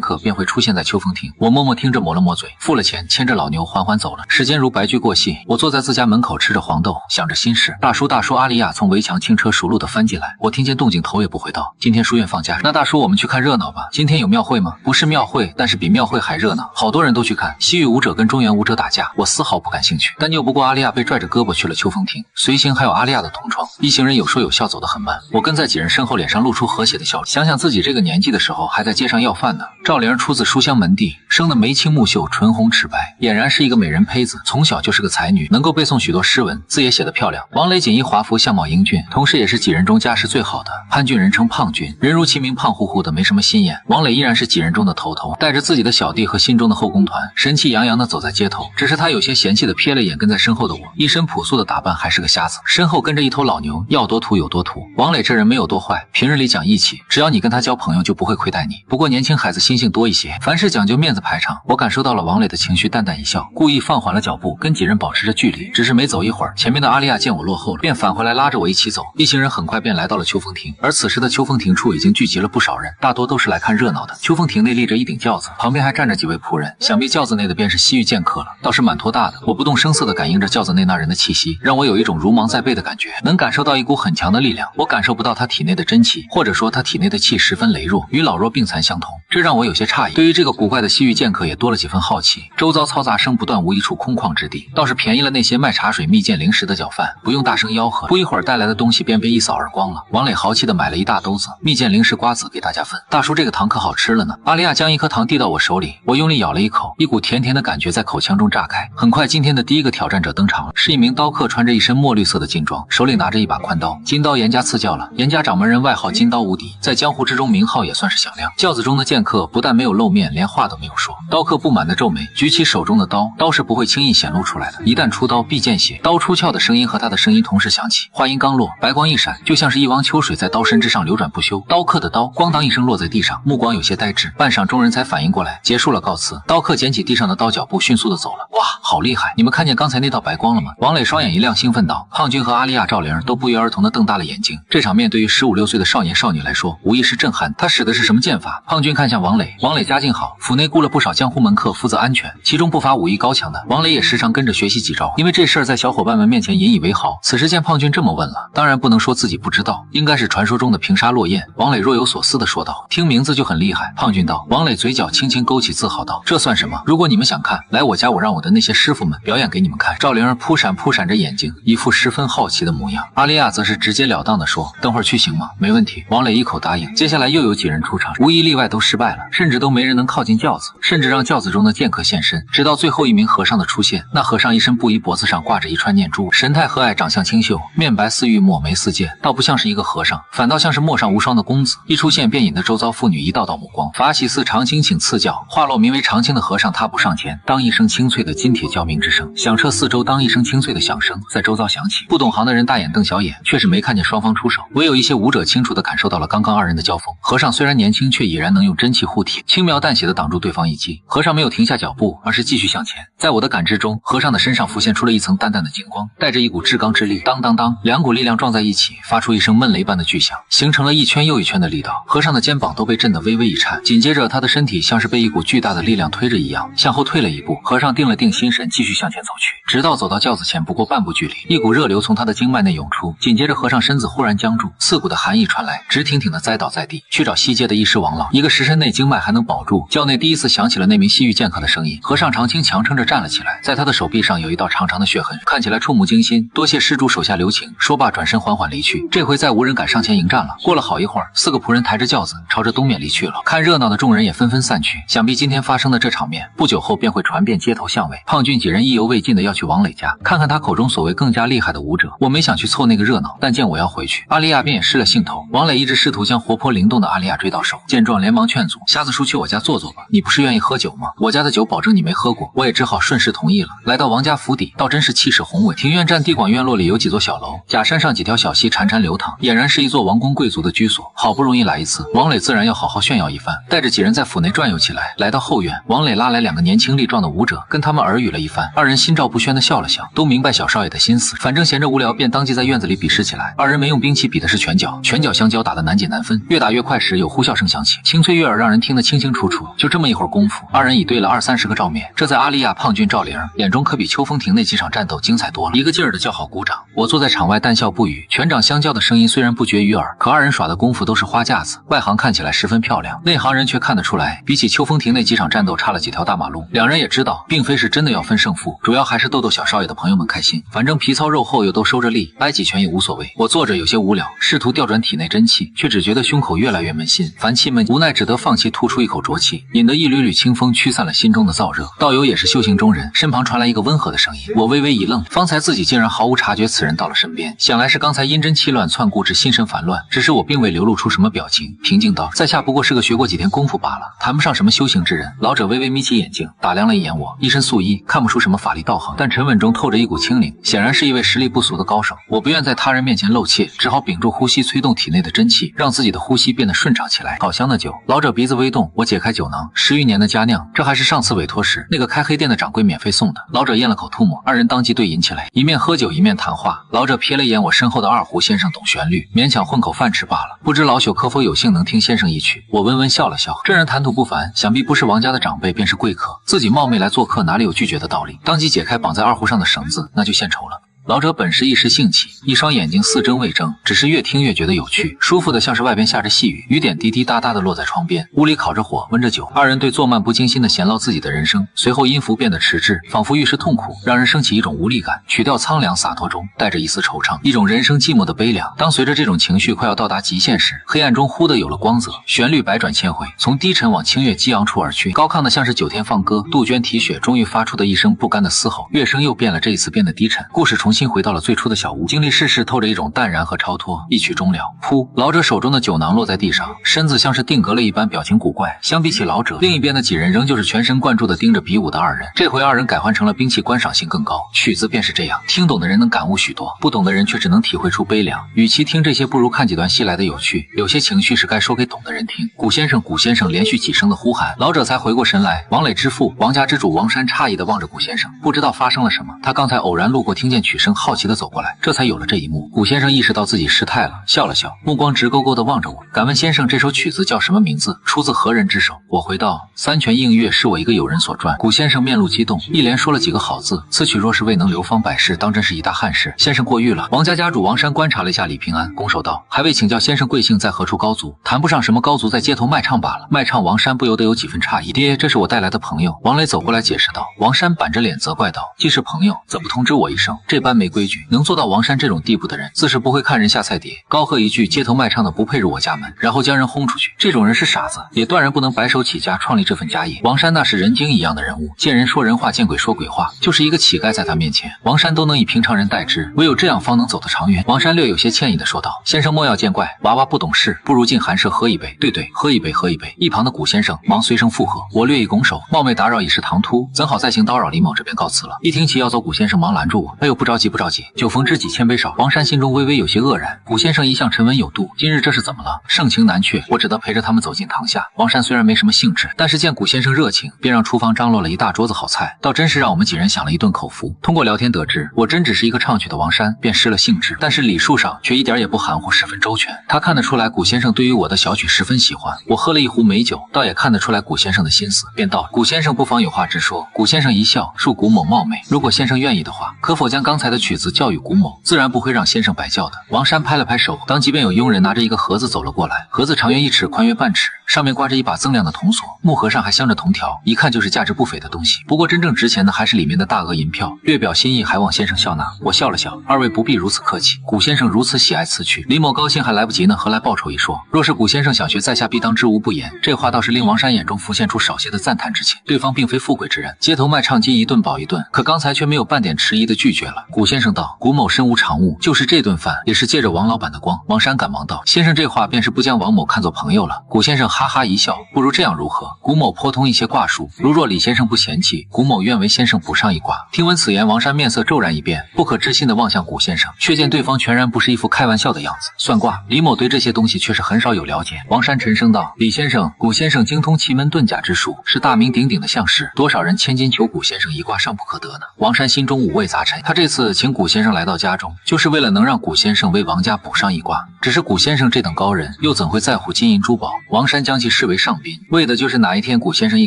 客便會出現在秋風亭。我默默聽着，抹了抹嘴，付了錢，牽着老牛緩緩走了。時間如白駒過隙，我坐在自家門口吃着黃豆，想着心事。大叔，阿麗亞從圍牆輕車熟路地翻進來，我聽見動靜，頭也不回道，今天書院放假，那大叔我們去看熱鬧吧。今天有廟會嗎？不是廟會，但是比廟會還熱鬧，好多人都去看西域武者跟中原武者打架，我絲毫不感興趣。但拗不過阿麗亞，被拽着胳膊去了秋風亭。隨行還有阿麗亞的同窗，一行人有說有笑，走得很慢。我跟在幾人身後，臉上露出和諧的笑容。想想自己這個年紀的時候，還在街上要飯呢。趙靈出自書香門第，生得眉清目秀，唇紅齒白，儼然是一個美人胚子。從小就是個才女，能夠背誦許多詩文，字也寫得漂亮。王磊錦衣華服，相貌英俊，同時也是幾人中家世最好的。潘俊人稱胖俊，人如其名，胖乎乎的，沒什麼心眼。王磊依然是幾人中的頭，帶着自己的小弟和心中的後宮團，神氣洋洋地走在街頭。只是他有些嫌棄地瞥了眼跟在身後的我，一身樸素的打扮，還是個瞎子，身後跟着一頭老牛，要多土有多土。王磊這人沒有多壞，平日裡講義氣，只要你跟他交朋友，就不會虧待你。不過年輕孩子心性多一些，凡事講究面子排場。我感受到了王磊的情緒，淡淡一笑，故意放緩了腳步，跟幾人保持着距離。只是沒走一會兒，前面的阿麗亞見我落後了，便返回來拉着我一起走。一行人很快便來到了秋風亭，而此時的秋風亭處已經聚集了不少人，大多都是來看熱鬧的。秋風亭內立着一頂轎子，旁邊還站着幾位僕人，想必轎子內的便是西域劍客了，倒是蠻托大的。我不动聲色地感應着轎子內那人的氣息，讓我有一種如芒在背的感覺，能感受到一股很強的力量。我感受不到他體內的真氣，或者說他體內的氣十分羸弱，與老弱病殘相同，這讓我有些詫異。對於這個古怪的西域劍客也多了幾分好奇。周遭嘈雜聲不斷，無一處空曠之地，倒是便宜了那些賣茶水、蜜餞零食的小販，不用大聲吆喝，不一會兒帶來的東西便被一掃而光了。王磊豪氣地買了一大兜子蜜餞零食瓜子給大家分。大叔，這個糖可好吃了呢。阿麗亞將一顆糖遞到我手裡，我用力咬了一口，一股甜甜的感覺在口腔中炸開。很快，今天的第一個挑戰者登場了，是一名刀客，穿着一身墨綠色的劲裝，手裡拿着一把寬刀。金刀严家赐教了，严家掌門人外號金刀无敌，在江湖之中名號也算是響亮。轎子中的劍客不但沒有露面，連話都沒有說。刀客不滿地皺眉，舉起手中的刀，刀是不會輕易顯露出來的，一旦出刀必見血。刀出鞘的聲音和他的聲音同時響起，話音剛落，白光一閃，就像是一汪秋水在刀身之上流轉不休。刀客的刀咣當一聲落在地上，目光有些呆滞，半晌众人才反應過來，結束了告辭。刀客撿起地上的刀，腳步迅速地走了。哇，好厲害！你們看見剛才那道白光了嗎？王磊雙眼一亮，興奮道。胖君和阿麗亞、趙靈都不約而同地瞪大了眼睛。這場面對於15、16歲的少年少女來說，無疑是震撼。他使的是什麼劍法？胖君看向王磊，王磊家境好，府內雇了不少江湖門客負責安全，其中不乏武藝高強的。王磊也時常跟着學習幾招，因為這事兒在小伙伴們面前引以為豪。此時見胖君這麼問了，當然不能說自己不知道，應該是傳說中的平沙落雁。王磊若有所思地說道：“聽名字就很厲害。”胖君道。王磊嘴角輕輕勾起，自豪道：“這算什麼？如果你們想看，來我家，我讓我的那些師傅們表演給你們看。”趙靈兒撲閃着眼睛，一副十分好奇的模樣。阿麗亞則是直截了當地說：“等會兒去行嗎？”“沒問題。”王磊一口答應。接下來又有幾人出場，無一例外都失敗了，甚至都沒人能靠近轎子，甚至讓轎子中的劍客現身。直到最後一名和尚的出現，那和尚一身布衣，脖子上掛着一串念珠，神態和藹，长相清秀，面白似玉，墨眉似劍，倒不像是一個和尚，反倒像是陌上無双的公子。一出現便引得周遭妇女一道道目光。法喜寺常青请赐教，話落名為常青的和尚踏步上前，當一聲清脆的金鐵教命之聲響徹四周，當一聲清脆的響聲在周遭響起。不懂行的人大眼瞪小眼，卻是沒看見雙方出手，唯有一些武者清楚地感受到了剛剛二人的交鋒。和尚雖然年輕，卻已然能用真氣護體，輕描淡寫地擋住對方一擊。和尚沒有停下腳步，而是繼續向前。在我的感知中，和尚的身上浮現出了一層淡淡的金光，帶着一股至刚之力。當当當，两股力量撞在一起，發出一聲悶雷般的巨響，形成了一圈又一圈的力道。和尚的肩膀都被震得微微一顫，緊接着他的身體像是被一股巨大的力量推着一樣，向後退了一步。和尚定了定心神，繼續向前走去，直到走到轎子前不過半步距離，一股熱流從他的經脈內湧出，緊接着和尚身子忽然僵住，刺骨的寒意傳來，直挺挺地栽倒在地。去找西街的医師王老，一個时辰內經脈還能保住。轎內第一次響起了了那名西域劍客的聲音。和尚长青强撐着站了起来，在他的手臂上有一道長長的血痕，看起來触目驚心。多謝施主手下留情。说罢转身緩緩離去。這回再無人敢上前迎戰了。過了好一會兒，4個僕人抬着轎子朝着東面離去了。看熱鬧的眾人也紛紛散去。想必今天發生的這場面，不久後便會傳遍街頭巷尾。胖俊幾人意猶未盡的要去王磊家，看看他口中所謂更加厲害的武者。我沒想去湊那個熱鬧，但見我要回去，阿麗亞便也失了興頭。王磊一直試圖將活潑靈動的阿麗亞追到手，見狀連忙勸阻：瞎子叔去我家坐坐吧，你不是願意喝酒嗎？我家的酒保證你沒喝過。我也只好順勢同意了。來到王家府邸，倒真是氣勢宏偉。庭院占地廣，院落裡有幾座小樓，假山上幾條小溪潺潺流淌，儼然是一座王公貴族的居所。好不容易來一次，王磊自然要好好炫耀一番，帶着幾人在府內轉悠起來。來到後院，王磊拉來2個年輕力壯的武者，跟他們耳語了一番。二人心照不宣地笑了笑，都明白小少爺的心思，反正閒着無聊，便當即在院子裡比試起來。二人没用兵器，比的是拳脚，拳脚相交，打得難解難分。越打越快時，有呼啸聲響起，清脆悅耳，讓人聽得清清楚楚。就這麼一會兒功夫，二人已對了20-30個照面。這在阿麗亞、胖俊、趙靈眼中可比秋風亭那幾場戰鬥精彩多了，一個勁兒的叫好鼓掌。我坐在場外淡笑不語，拳掌相交的聲音雖然不絕於耳，可二人耍的功夫都是花架子，外行看起來十分漂亮，內行人卻看得出來，比起秋風亭那幾場戰鬥差了幾條大馬路。兩人也知道，並非是真的要分勝負，主要還是逗逗小少爺的朋友們開心。反正皮糙肉厚又都收着力，挨幾拳也無所謂。我坐着有些無聊，試圖調轉體內真氣，卻只覺得胸口越來越悶心，煩氣悶，無奈只得放棄，吐出一口浊氣，引得一縷縷清風驅散了心中的燥熱。道友也是修行中人，身旁傳來一個溫和的聲音，我微微一愣，方才自己竟然毫無察覺此人到了身邊，想來是剛才陰真氣亂竄故至心神煩亂，只是我並未流露出什麼表情，平靜道：在下不過是個學過幾天功夫罷了，談不上什麼修行之人。老者微微眯起眼睛，打量了一眼我，一身素衣，看不出什麼法力道行，但沉穩中透着一股清靈，顯然是一位實力不俗的高手。我不愿在他人面前露怯，只好屏住呼吸，催动體內的真氣，讓自己的呼吸變得順暢起來。好香的酒！老者鼻子微動，我解開酒囊，10餘年的佳釀，这還是上次委託時那個開黑店的掌櫃免費送的。老者咽了口吐沫，二人當即對飲起來，一面喝酒一面談話。老者瞥了一眼我身後的二胡先生懂旋律，勉強混口飯吃罷了。不知老朽可否有幸能聽先生一曲？我溫溫笑了笑，这人談吐不凡，想必不是王家的長輩便是貴客，自己冒昧來做客，哪裡有拒絕的道理？當即解開綁在二胡上的繩子，那就獻醜了。老者本是一時興起，一雙眼睛似睜未睜，只是越聽越覺得有趣，舒服的像是外邊下着細雨，雨點滴滴答答的落在窗邊。屋裡烤着火，溫着酒，二人對坐漫不經心的閒嘮自己的人生。隨後音符變得遲滯，仿佛愈是痛苦，讓人升起一種無力感。曲調蒼涼灑脫中帶着一絲惆悵，一種人生寂寞的悲涼。當隨着這種情緒快要到達極限時，黑暗中忽地有了光澤，旋律百轉千回，從低沉往清越激昂出而去，高亢的像是9天放歌，杜鹃啼血終於發出的一聲不甘的嘶吼。樂聲又變了，這一次變得低沉，故事重新回到了最初的小屋，經歷世事透着一種淡然和超脫。一曲終了，噗！老者手中的酒囊落在地上，身子像是定格了一般，表情古怪。相比起老者，另一邊的幾人仍舊是全神貫注地盯着比武的二人。這回二人改換成了兵器，觀賞性更高。曲子便是這樣，聽懂的人能感悟許多，不懂的人卻只能體會出悲涼。與其聽這些，不如看幾段戲來的有趣。有些情緒是該說給懂的人聽。古先生，古先生，連續幾聲的呼喊，老者才回過神來。王磊之父，王家之主王山诧異地望着古先生，不知道發生了什麼。他剛才偶然路過，聽見曲聲，好奇地走過來，這才有了這一幕。古先生意識到自己失態了，笑了笑，目光直勾勾地望着我。敢問先生，這首曲子叫什麼名字？出自何人之手？我回道：三泉映月是我一個友人所撰。古先生面露激動，一連說了幾個好字。此曲若是未能流芳百世，當真是一大憾事。先生過譽了。王家家主王山觀察了一下李平安，拱手道：還未請教先生貴姓，在何處高足？談不上什麼高足，在街頭賣唱罷了。賣唱王山不由得有幾分詫異。爹，這是我帶來的朋友。王磊走過來解釋道。王山板着臉責怪道：既是朋友，怎不通知我一聲？這般沒規矩，能做到王山這種地步的人，自是不會看人下菜碟。高喝一句街頭賣唱的不配入我家門，然後將人轟出去。這種人是傻子，也斷然不能白手起家創立這份家業。王山那是人精一樣的人物，見人說人話，見鬼說鬼話，就是一個乞丐在他面前，王山都能以平常人待之，唯有這樣方能走得長遠。王山略有些歉意地說道：先生莫要見怪，娃娃不懂事，不如進寒舍喝一杯。對，喝一杯，喝一杯。一旁的古先生忙隨聲附和。我略一拱手，冒昧打擾已是唐突，怎好再行叨擾？李某這邊告辭了。一聽起要走，古先生忙攔住我：哎呦，不着急，不着急，酒逢知己千杯少。王山心中微微有些愕然，古先生一向沉穩有度，今日這是怎麼了？盛情難卻，我只得陪着他們走進堂下。王山雖然沒什麼興致，但是見古先生熱情，便讓廚房張羅了一大桌子好菜，倒真是讓我們幾人享了一頓口福。通過聊天得知，我真只是一個唱曲的王山，便失了興致，但是禮數上卻一點也不含糊，十分周全。他看得出來古先生對於我的小曲十分喜歡。我喝了一壺美酒，倒也看得出來古先生的心思，便道：古先生不妨有話直說。古先生一笑，恕古某冒昧，如果先生願意的話，可否將剛才的的曲子教育古某，自然不会让先生白教的。王山拍了拍手，当即便有佣人拿着一个盒子走了过来，盒子长约1尺，宽约半尺，上面挂着一把锃亮的铜锁，木盒上还鑲着铜条，一看就是价值不菲的东西。不过真正值钱的还是里面的大额银票，略表心意，还望先生笑纳。我笑了笑，二位不必如此客气。古先生如此喜爱此曲，李某高兴还来不及呢，何来报酬一说？若是古先生想学，在下必当知无不言。这话倒是令王山眼中浮现出少些的赞叹之情。对方并非富貴之人，街頭賣唱雞一頓飽一頓，可剛才卻沒有半點遲疑的拒絕了。古先生道：古某身無長物，就是這頓飯也是借着王老闆的光。王山趕忙道：先生這話便是不將王某看作朋友了。古先生哈哈一笑，不如這樣如何？古某頗通一些卦術，如若李先生不嫌棄，古某願為先生補上一卦。聽聞此言，王山面色驟然一變，不可置信地望向古先生，卻見對方全然不是一副開玩笑的樣子。算卦，李某對這些東西卻是很少有了解。王山沉聲道：李先生，古先生精通奇門遁甲之術，是大名鼎鼎的相士，多少人千金求古先生一卦尚不可得呢。王山心中五味雜陳，他這次請古先生來到家中，就是為了能讓古先生為王家補上一卦。只是古先生這等高人，又怎會在乎金銀珠寶？王山將其視為上賓，為的就是哪一天古先生一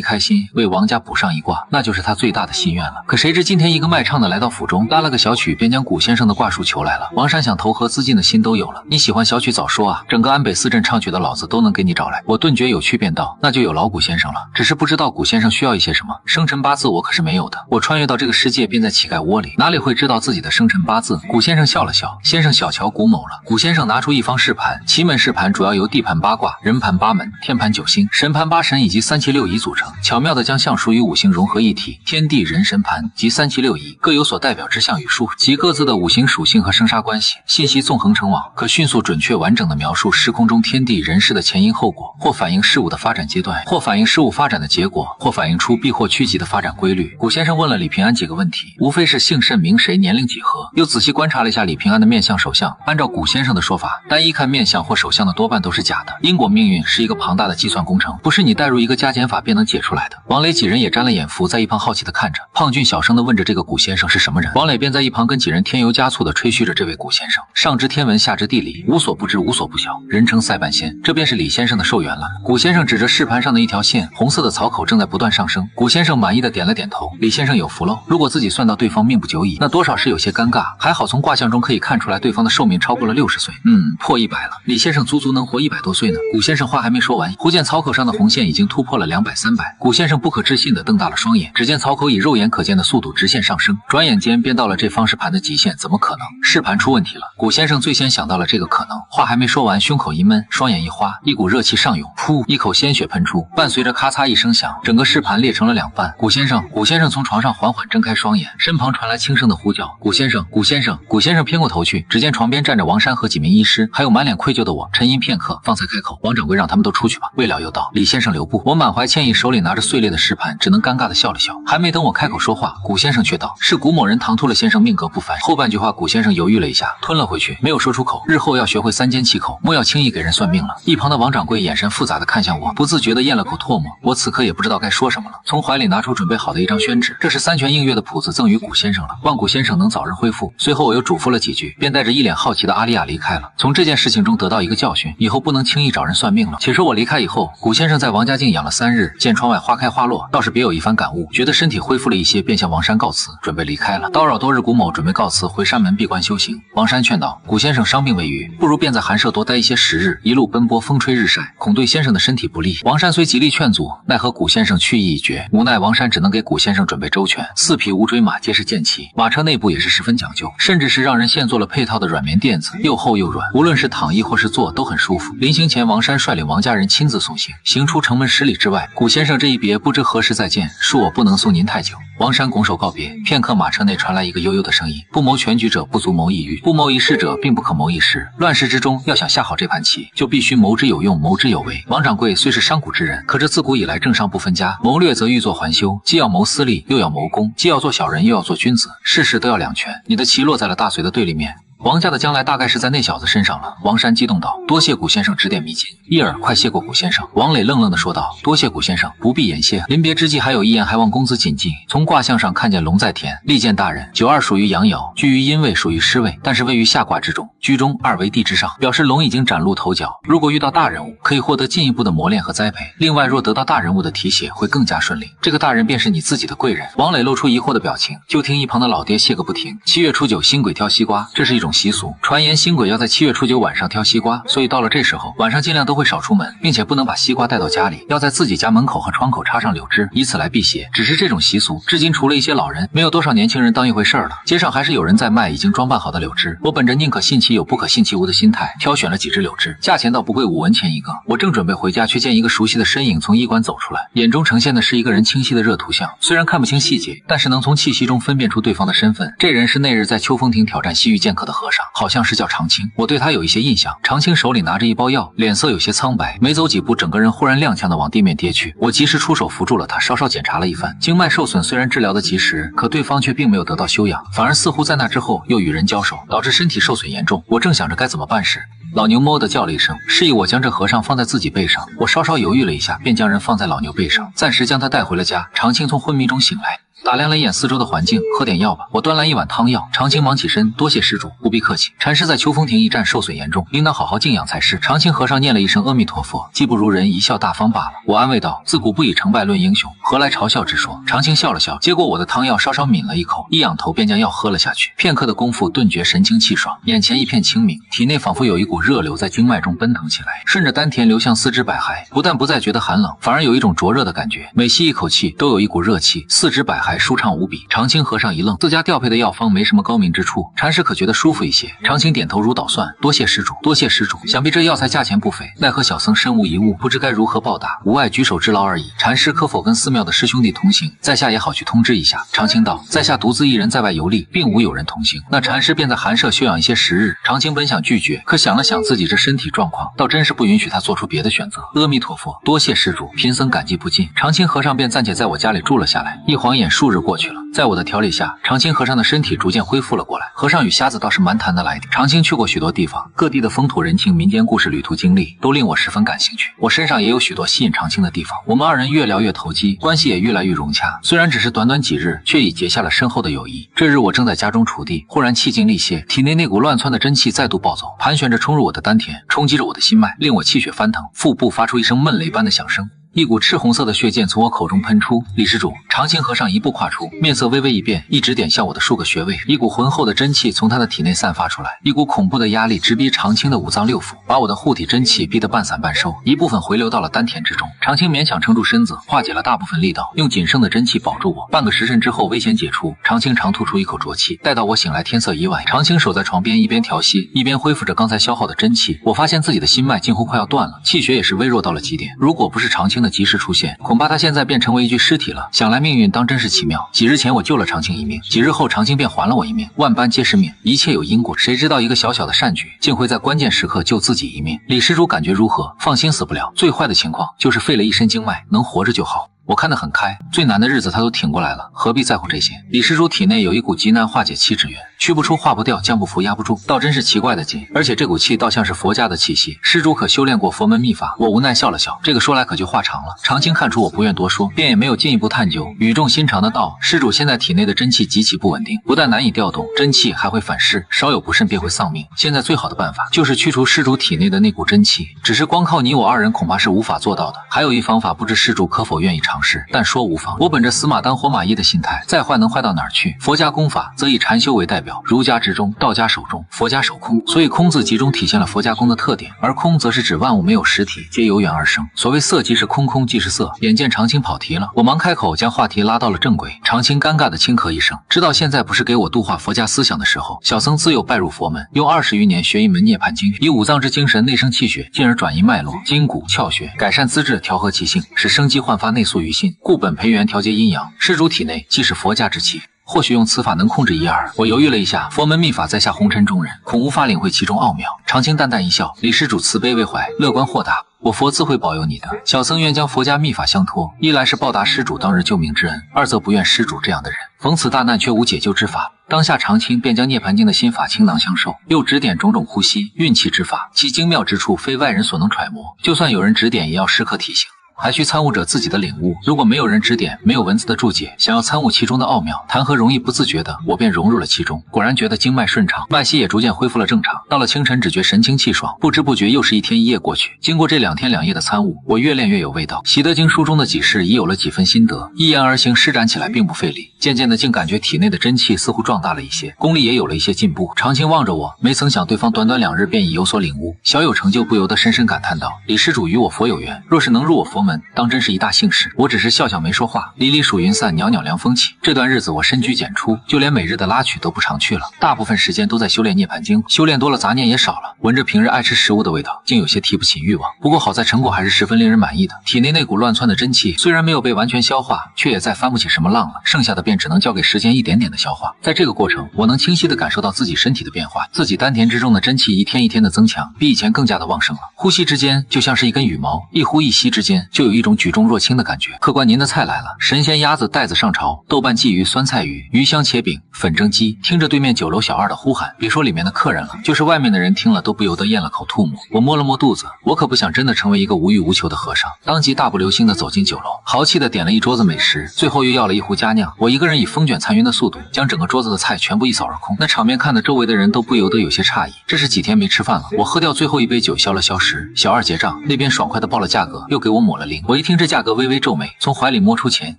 開心，為王家補上一卦，那就是他最大的心願了。可誰知今天一個賣唱的來到府中，拉了個小曲，便將古先生的卦術求來了。王山想投河自盡的心都有了。你喜歡小曲早說啊，整個安北4鎮唱曲的老子都能給你找來。我頓覺有趣便道，那就有勞古先生了。只是不知道古先生需要一些什麼，生辰八字我可是沒有的。我穿越到這個世界便在乞丐窩裡，哪裡會知道自己的生辰八字？古先生笑了笑，先生小瞧古某了。古先生拿出一方試盤，奇門試盤主要由地盤8卦、人盤8門、天盤9星、神盤8神以及3奇6儀組成，巧妙地將相術與五行融合一體。天地人神盤及3奇6儀各有所代表之象與數及各自的五行屬性和生殺關係，信息縱橫成網，可迅速準確完整地描述時空中天地人事的前因後果，或反映事物的發展階段，或反映事物發展的結果，或反映出避或趨吉的發展規律。古先生問了李平安幾個問題，無非是姓甚名誰年齡幾何，又仔細觀察了一下李平安的面相手相。按照古先生的說法，單一看面相或手相的多半都是假的。因果命運是一個龐大的計算工程，不是你帶入一個加減法便能解出來的。王磊幾人也沾了眼福，在一旁好奇地看着。胖俊小聲地問着這個古先生是什麼人，王磊便在一旁跟幾人添油加醋地吹噓着這位古先生，上知天文下知地理，無所不知無所不曉，人稱塞半仙，這便是李先生的壽元了。古先生指着試盤上的一條線，紅色的槽口正在不斷上升。古先生滿意的點了點頭，李先生有福嘍。如果自己算到對方命不久矣，那多少是有些尷尬。還好從卦象中可以看出來對方的壽命超過了60歲，破100了。李先生足足能活100多歲呢。古先生話還沒說完，忽見槽口上的紅線已經突破了200、300。古先生不可置信地瞪大了雙眼，只見槽口以肉眼可見的速度直線上升，轉眼間便到了這方試盤的極限。怎麼可能？試盤出問題了。古先生最先想到了這個可能，話還沒說完，胸口一悶，雙眼一花，一股熱氣上湧，噗，一口鮮血噴出，伴隨着咔嚓一聲響，整個試盤裂成了2半。古先生從床上緩緩睜開雙眼，身旁傳來輕聲的呼叫：古先生，古先生。古先生偏過頭去，只見床邊站着王山和幾名醫師，還有滿臉愧疚的我。沉吟片刻，方才開口：王掌櫃，讓他們都出去吧。未了又道：李先生留步。我滿懷歉意，手裡拿着碎裂的試盤，只能尷尬地笑了笑。還沒等我開口說話，古先生卻道：是古某人唐突了先生命格不凡。後半句話古先生猶豫了一下，吞了回去，沒有說出口。日後要學會3緘其口，莫要輕易給人算命了。一旁的王掌櫃眼神複雜地看向我，不自覺地咽了口唾沫。我此刻也不知道該說什麼了，從懷裡拿出準備好的一張宣紙，這是3全映月的譜子，贈予古先生了，望古先生能早日恢復。隨後我又囑咐了幾句，便帶着一臉好奇的阿麗亞離開了。從這件事情中得到一個教訓，以後不能輕易找人算命了。且說我離開以後，古先生在王家靜養了3日，見窗外花開花落，倒是別有一番感悟，覺得身體恢復了一些，便向王山告辭，準備離開了。叨擾多日，古某準備告辭回山門閉關修行。王山勸道：古先生傷病未癒，不如便在寒舍多待一些時日，一路奔波風吹日曬，恐對先生的身體不利。王山雖極力勸阻，奈何古先生去意已決，無奈王山只能給古先生準備周全，4匹無椎馬皆是劍騎，馬車內部也是十分講究，甚至是讓人現做了配套的軟棉墊子，又厚又軟，無論是躺翼或是坐都很舒服。臨行前，王山率領王家人親自送行，行出城門10里之外。古先生這一別，不知何時再見，恕我不能送您太久。王山拱手告別，片刻，馬車內傳來一個悠悠的聲音：不謀全局者，不足謀一域；不謀一事者，並不可謀一時。亂世之中，要想下好這盤棋，就必須謀之有用，謀之有為。王掌櫃雖是商賈之人，可這自古以來政商不分家，謀略則欲作還休，既要謀私利，又要謀公，既要做小人，又要做君子，事事都要兩全。你的棋落在了大隋的對立面。王家的將來大概是在那小子身上了。王山激動道：“多謝古先生指點迷津。”伊尔，快謝過古先生。王磊愣愣地说道：“多謝古先生，不必言謝。”臨別之際，還有一言，還望公子謹記。從卦象上看見龍在田，利見大人。92屬於陽爻，居於陰位，屬於師位，但是位於下卦之中，居中2為地之上，表示龍已經崭露頭角。如果遇到大人物，可以獲得進一步的磨練和栽培。另外，若得到大人物的提攜，會更加順利。這個大人便是你自己的貴人。王磊露出疑惑的表情，就聽一旁的老爹謝個不停。7月初9，新鬼挑西瓜，這是一種習俗。傳言新鬼要在7月初9晚上挑西瓜，所以到了這時候，晚上盡量都會少出門，並且不能把西瓜帶到家裡，要在自己家門口和窗口插上柳枝，以此來辟邪。只是這種習俗，至今除了一些老人，沒有多少年輕人當一回事了。街上還是有人在賣已經裝扮好的柳枝。我本着寧可信其有不可信其無的心態，挑選了幾支柳枝，價錢倒不貴，5文錢一個。我正準備回家，卻見一個熟悉的身影從驛館走出來，眼中呈現的是一個人清晰的熱圖像。雖然看不清細節，但是能從氣息中分辨出對方的身份。這人是那日在秋風亭挑戰西域劍客的和尚，好像是叫常青。我对他有一些印象。常青手裡拿着一包药，臉色有些蒼白，没走幾步，整個人忽然踉蹌地往地面跌去。我及時出手扶住了他，稍稍檢查了一番。經脈受損雖然治療得及時，可對方卻並沒有得到休養，反而似乎在那之後又與人交手，導致身體受損嚴重。我正想着該怎麼辦時，老牛哞地叫了一聲，示意我將這和尚放在自己背上。我稍稍猶豫了一下，便將人放在老牛背上，暫時將他帶回了家。常青從昏迷中醒來，打量了一眼四周的環境，喝點藥吧。我端來一碗湯藥，常青忙起身，多謝施主，不必客氣。禅師在秋風亭一戰受損嚴重，應當好好靜養才是。常青和尚念了一聲阿彌陀佛，技不如人，一笑大方罷了。我安慰道：自古不以成敗論英雄，何來嘲笑之說？常青笑了笑，接過我的湯藥，稍稍抿了一口，一仰頭便將藥喝了下去。片刻的功夫，頓覺神清氣爽，眼前一片清明，體內仿佛有一股熱流在經脈中奔騰起來，順着丹田流向四肢百骸，不但不再覺得寒冷，反而有一種灼熱的感覺。每吸一口气，都有一股熱气，四肢百骸舒暢無比。常青和尚一愣，自家調配的藥方沒什麼高明之處，禪師可覺得舒服一些。常青點頭如搗蒜，多謝施主，多謝施主。想必這藥材價錢不菲，奈何小僧身無一物，不知該如何報答，無礙舉手之勞而已。禪師可否跟寺廟的師兄弟同行？在下也好去通知一下。常青道：在下獨自一人在外遊歷，並無友人同行。那禪師便在寒舍休養一些时日。常青本想拒絕，可想了想自己這身體狀況，倒真是不允許他做出別的選擇。阿彌陀佛，多謝施主，貧僧感激不盡。常青和尚便暫且在我家裡住了下來。一晃眼數日過去了，在我的調理下，常青和尚的身體逐漸恢復了過来。和尚與瞎子倒是蠻談得來的。常青去過許多地方，各地的風土人情、民間故事、旅途經歷都令我十分感興趣。我身上也有許多吸引常青的地方。我們二人越聊越投機，關係也越來越融洽。雖然只是短短幾日，卻已結下了深厚的友誼。這日我正在家中鋤地，忽然氣勁力竭，體內那股亂竄的真氣再度暴走，盤旋着衝入我的丹田，衝擊着我的心脈，令我氣血翻騰，腹部發出一聲悶雷般的響聲。一股赤紅色的血濺從我口中噴出。李施主，常青和尚一步跨出，面色微微一變，一直點向我的數個穴位。一股渾厚的真氣從他的體內散發出來，一股恐怖的壓力直逼常青的五臟六腑，把我的護體真氣逼得半散半收，一部分回流到了丹田之中。常青勉強撐住身子，化解了大部分力道，用仅剩的真氣保住我。半個時辰之后，危險解除，常青長吐出一口浊氣。待到我醒來，天色已晚。常青守在床邊，一邊調息，一邊恢復着剛才消耗的真氣。我發現自己的心脈近乎快要斷了，氣血也是微弱到了極點。如果不是常青的及時出現，恐怕他現在便成為一具屍體了。想來命運當真是奇妙，幾日前我救了常青一命，幾日後常青便還了我一命。萬般皆是命，一切有因果。誰知道一個小小的善舉，竟會在關鍵時刻救自己一命。李施主感覺如何？放心，死不了。最壞的情況就是廢了一身經脈，能活着就好。我看得很開，最難的日子他都挺過來了，何必在乎這些？李施主體內有一股极難化解气之源，去不出化不掉，降不服压不住，倒真是奇怪的勁。而且這股氣倒像是佛家的氣息，施主可修煉過佛門秘法？我無奈笑了笑，這個說來可就話長了。常青看出我不願多說，便也沒有進一步探究，語重心長的道：施主現在體內的真氣極其不穩定，不但難以調動，真氣還會反噬，稍有不慎便會喪命。現在最好的辦法就是去除施主體內的那股真气，只是光靠你我二人恐怕是無法做到的。還有一方法，不知施主可否願意嘗試？但說无妨。我本着死马当活马医的心態，再壞能壞到哪兒去？佛家功法則以禪修為代表，儒家執中，道家守中，佛家守空，所以空字集中體現了佛家功的特點，而空則是指萬物沒有實體，皆由緣而生。所謂色即是空，空即是色。眼見常青跑題了，我忙開口將話題拉到了正軌。常青尷尬的輕咳一聲，知道現在不是給我度化佛家思想的時候。小僧自幼拜入佛门，用20餘年學一門涅槃經，以五臟之精神內生气血，進而轉移脈絡，筋骨窍穴，改善資質，調和其性，使生機煥發，內素於心，固本培元，調節陰陽。施主體內既是佛家之氣，或許用此法能控制一二。我猶豫了一下，佛門秘法在下紅塵中人，恐無法領會其中奧妙。長青淡淡一笑，李施主慈悲為懷，樂觀豁達。我佛自會保佑你的，小僧願將佛家秘法相托，一來是報答施主當日救命之恩，二則不願施主這樣的人逢此大難卻無解救之法。當下长青便將涅槃經的心法倾囊相授，又指点种种呼吸运气之法，其精妙之處非外人所能揣摩，就算有人指點也要時刻提醒，還需參悟者自己的領悟。如果沒有人指點，沒有文字的注解，想要參悟其中的奧妙，談何容易。不自覺的我便融入了其中，果然覺得經脈順暢，脈息也逐漸恢復了正常。到了清晨只覺神清氣爽，不知不覺又是一天一夜過去。經過這2天2夜的參悟，我越練越有味道，習得經書中的幾事已有了幾分心得，一言而行，施展起來並不費力。漸漸的竟感覺體內的真氣似乎壯大了一些，功力也有了一些進步。長青望着我，沒曾想對方短短2日便已有所領悟，小有成就，不由得深深感嘆道：李施主與我佛有緣，若是能入我佛門，當真是一大幸事。我只是笑笑沒說話。離離數雲散，裊裊涼風起。這段日子我深居簡出，就連每日的拉曲都不常去了，大部分時間都在修煉涅槃經。修煉多了，雜念也少了，聞着平日愛吃食物的味道，竟有些提不起慾望。不過好在成果還是十分令人滿意的。體內那股亂竄的真氣雖然沒有被完全消化，卻也再翻不起什麼浪了，剩下的便只能交給時間一點點的消化。在這個過程，我能清晰地感受到自己身體的變化，自己丹田之中的真氣一天一天的增強，比以前更加的旺盛了。呼吸之間就像是一根羽毛，一呼一吸之間就有一種舉重若輕的感覺。客官，您的菜来了，神仙鴨子带子上朝，豆瓣鯽魚酸菜魚，魚香茄餅粉蒸雞。听着对面酒楼小二的呼喊，別說裡面的客人了，就是外面的人聽了都不由得咽了口吐沫。我摸了摸肚子，我可不想真的成為一個無欲無求的和尚，當即大步流星地走進酒樓，豪氣地點了一桌子美食，最後又要了一壺佳釀。我一個人以風卷残雲的速度將整個桌子的菜全部一掃而空，那場面看得周圍的人都不由得有些诧異。這是幾天沒吃飯了。我喝掉最後一杯酒消了消食，小二結賬，那邊爽快地報了價格，又給我抹了零。我一聽這價格微微皺眉，從懷裡摸出錢，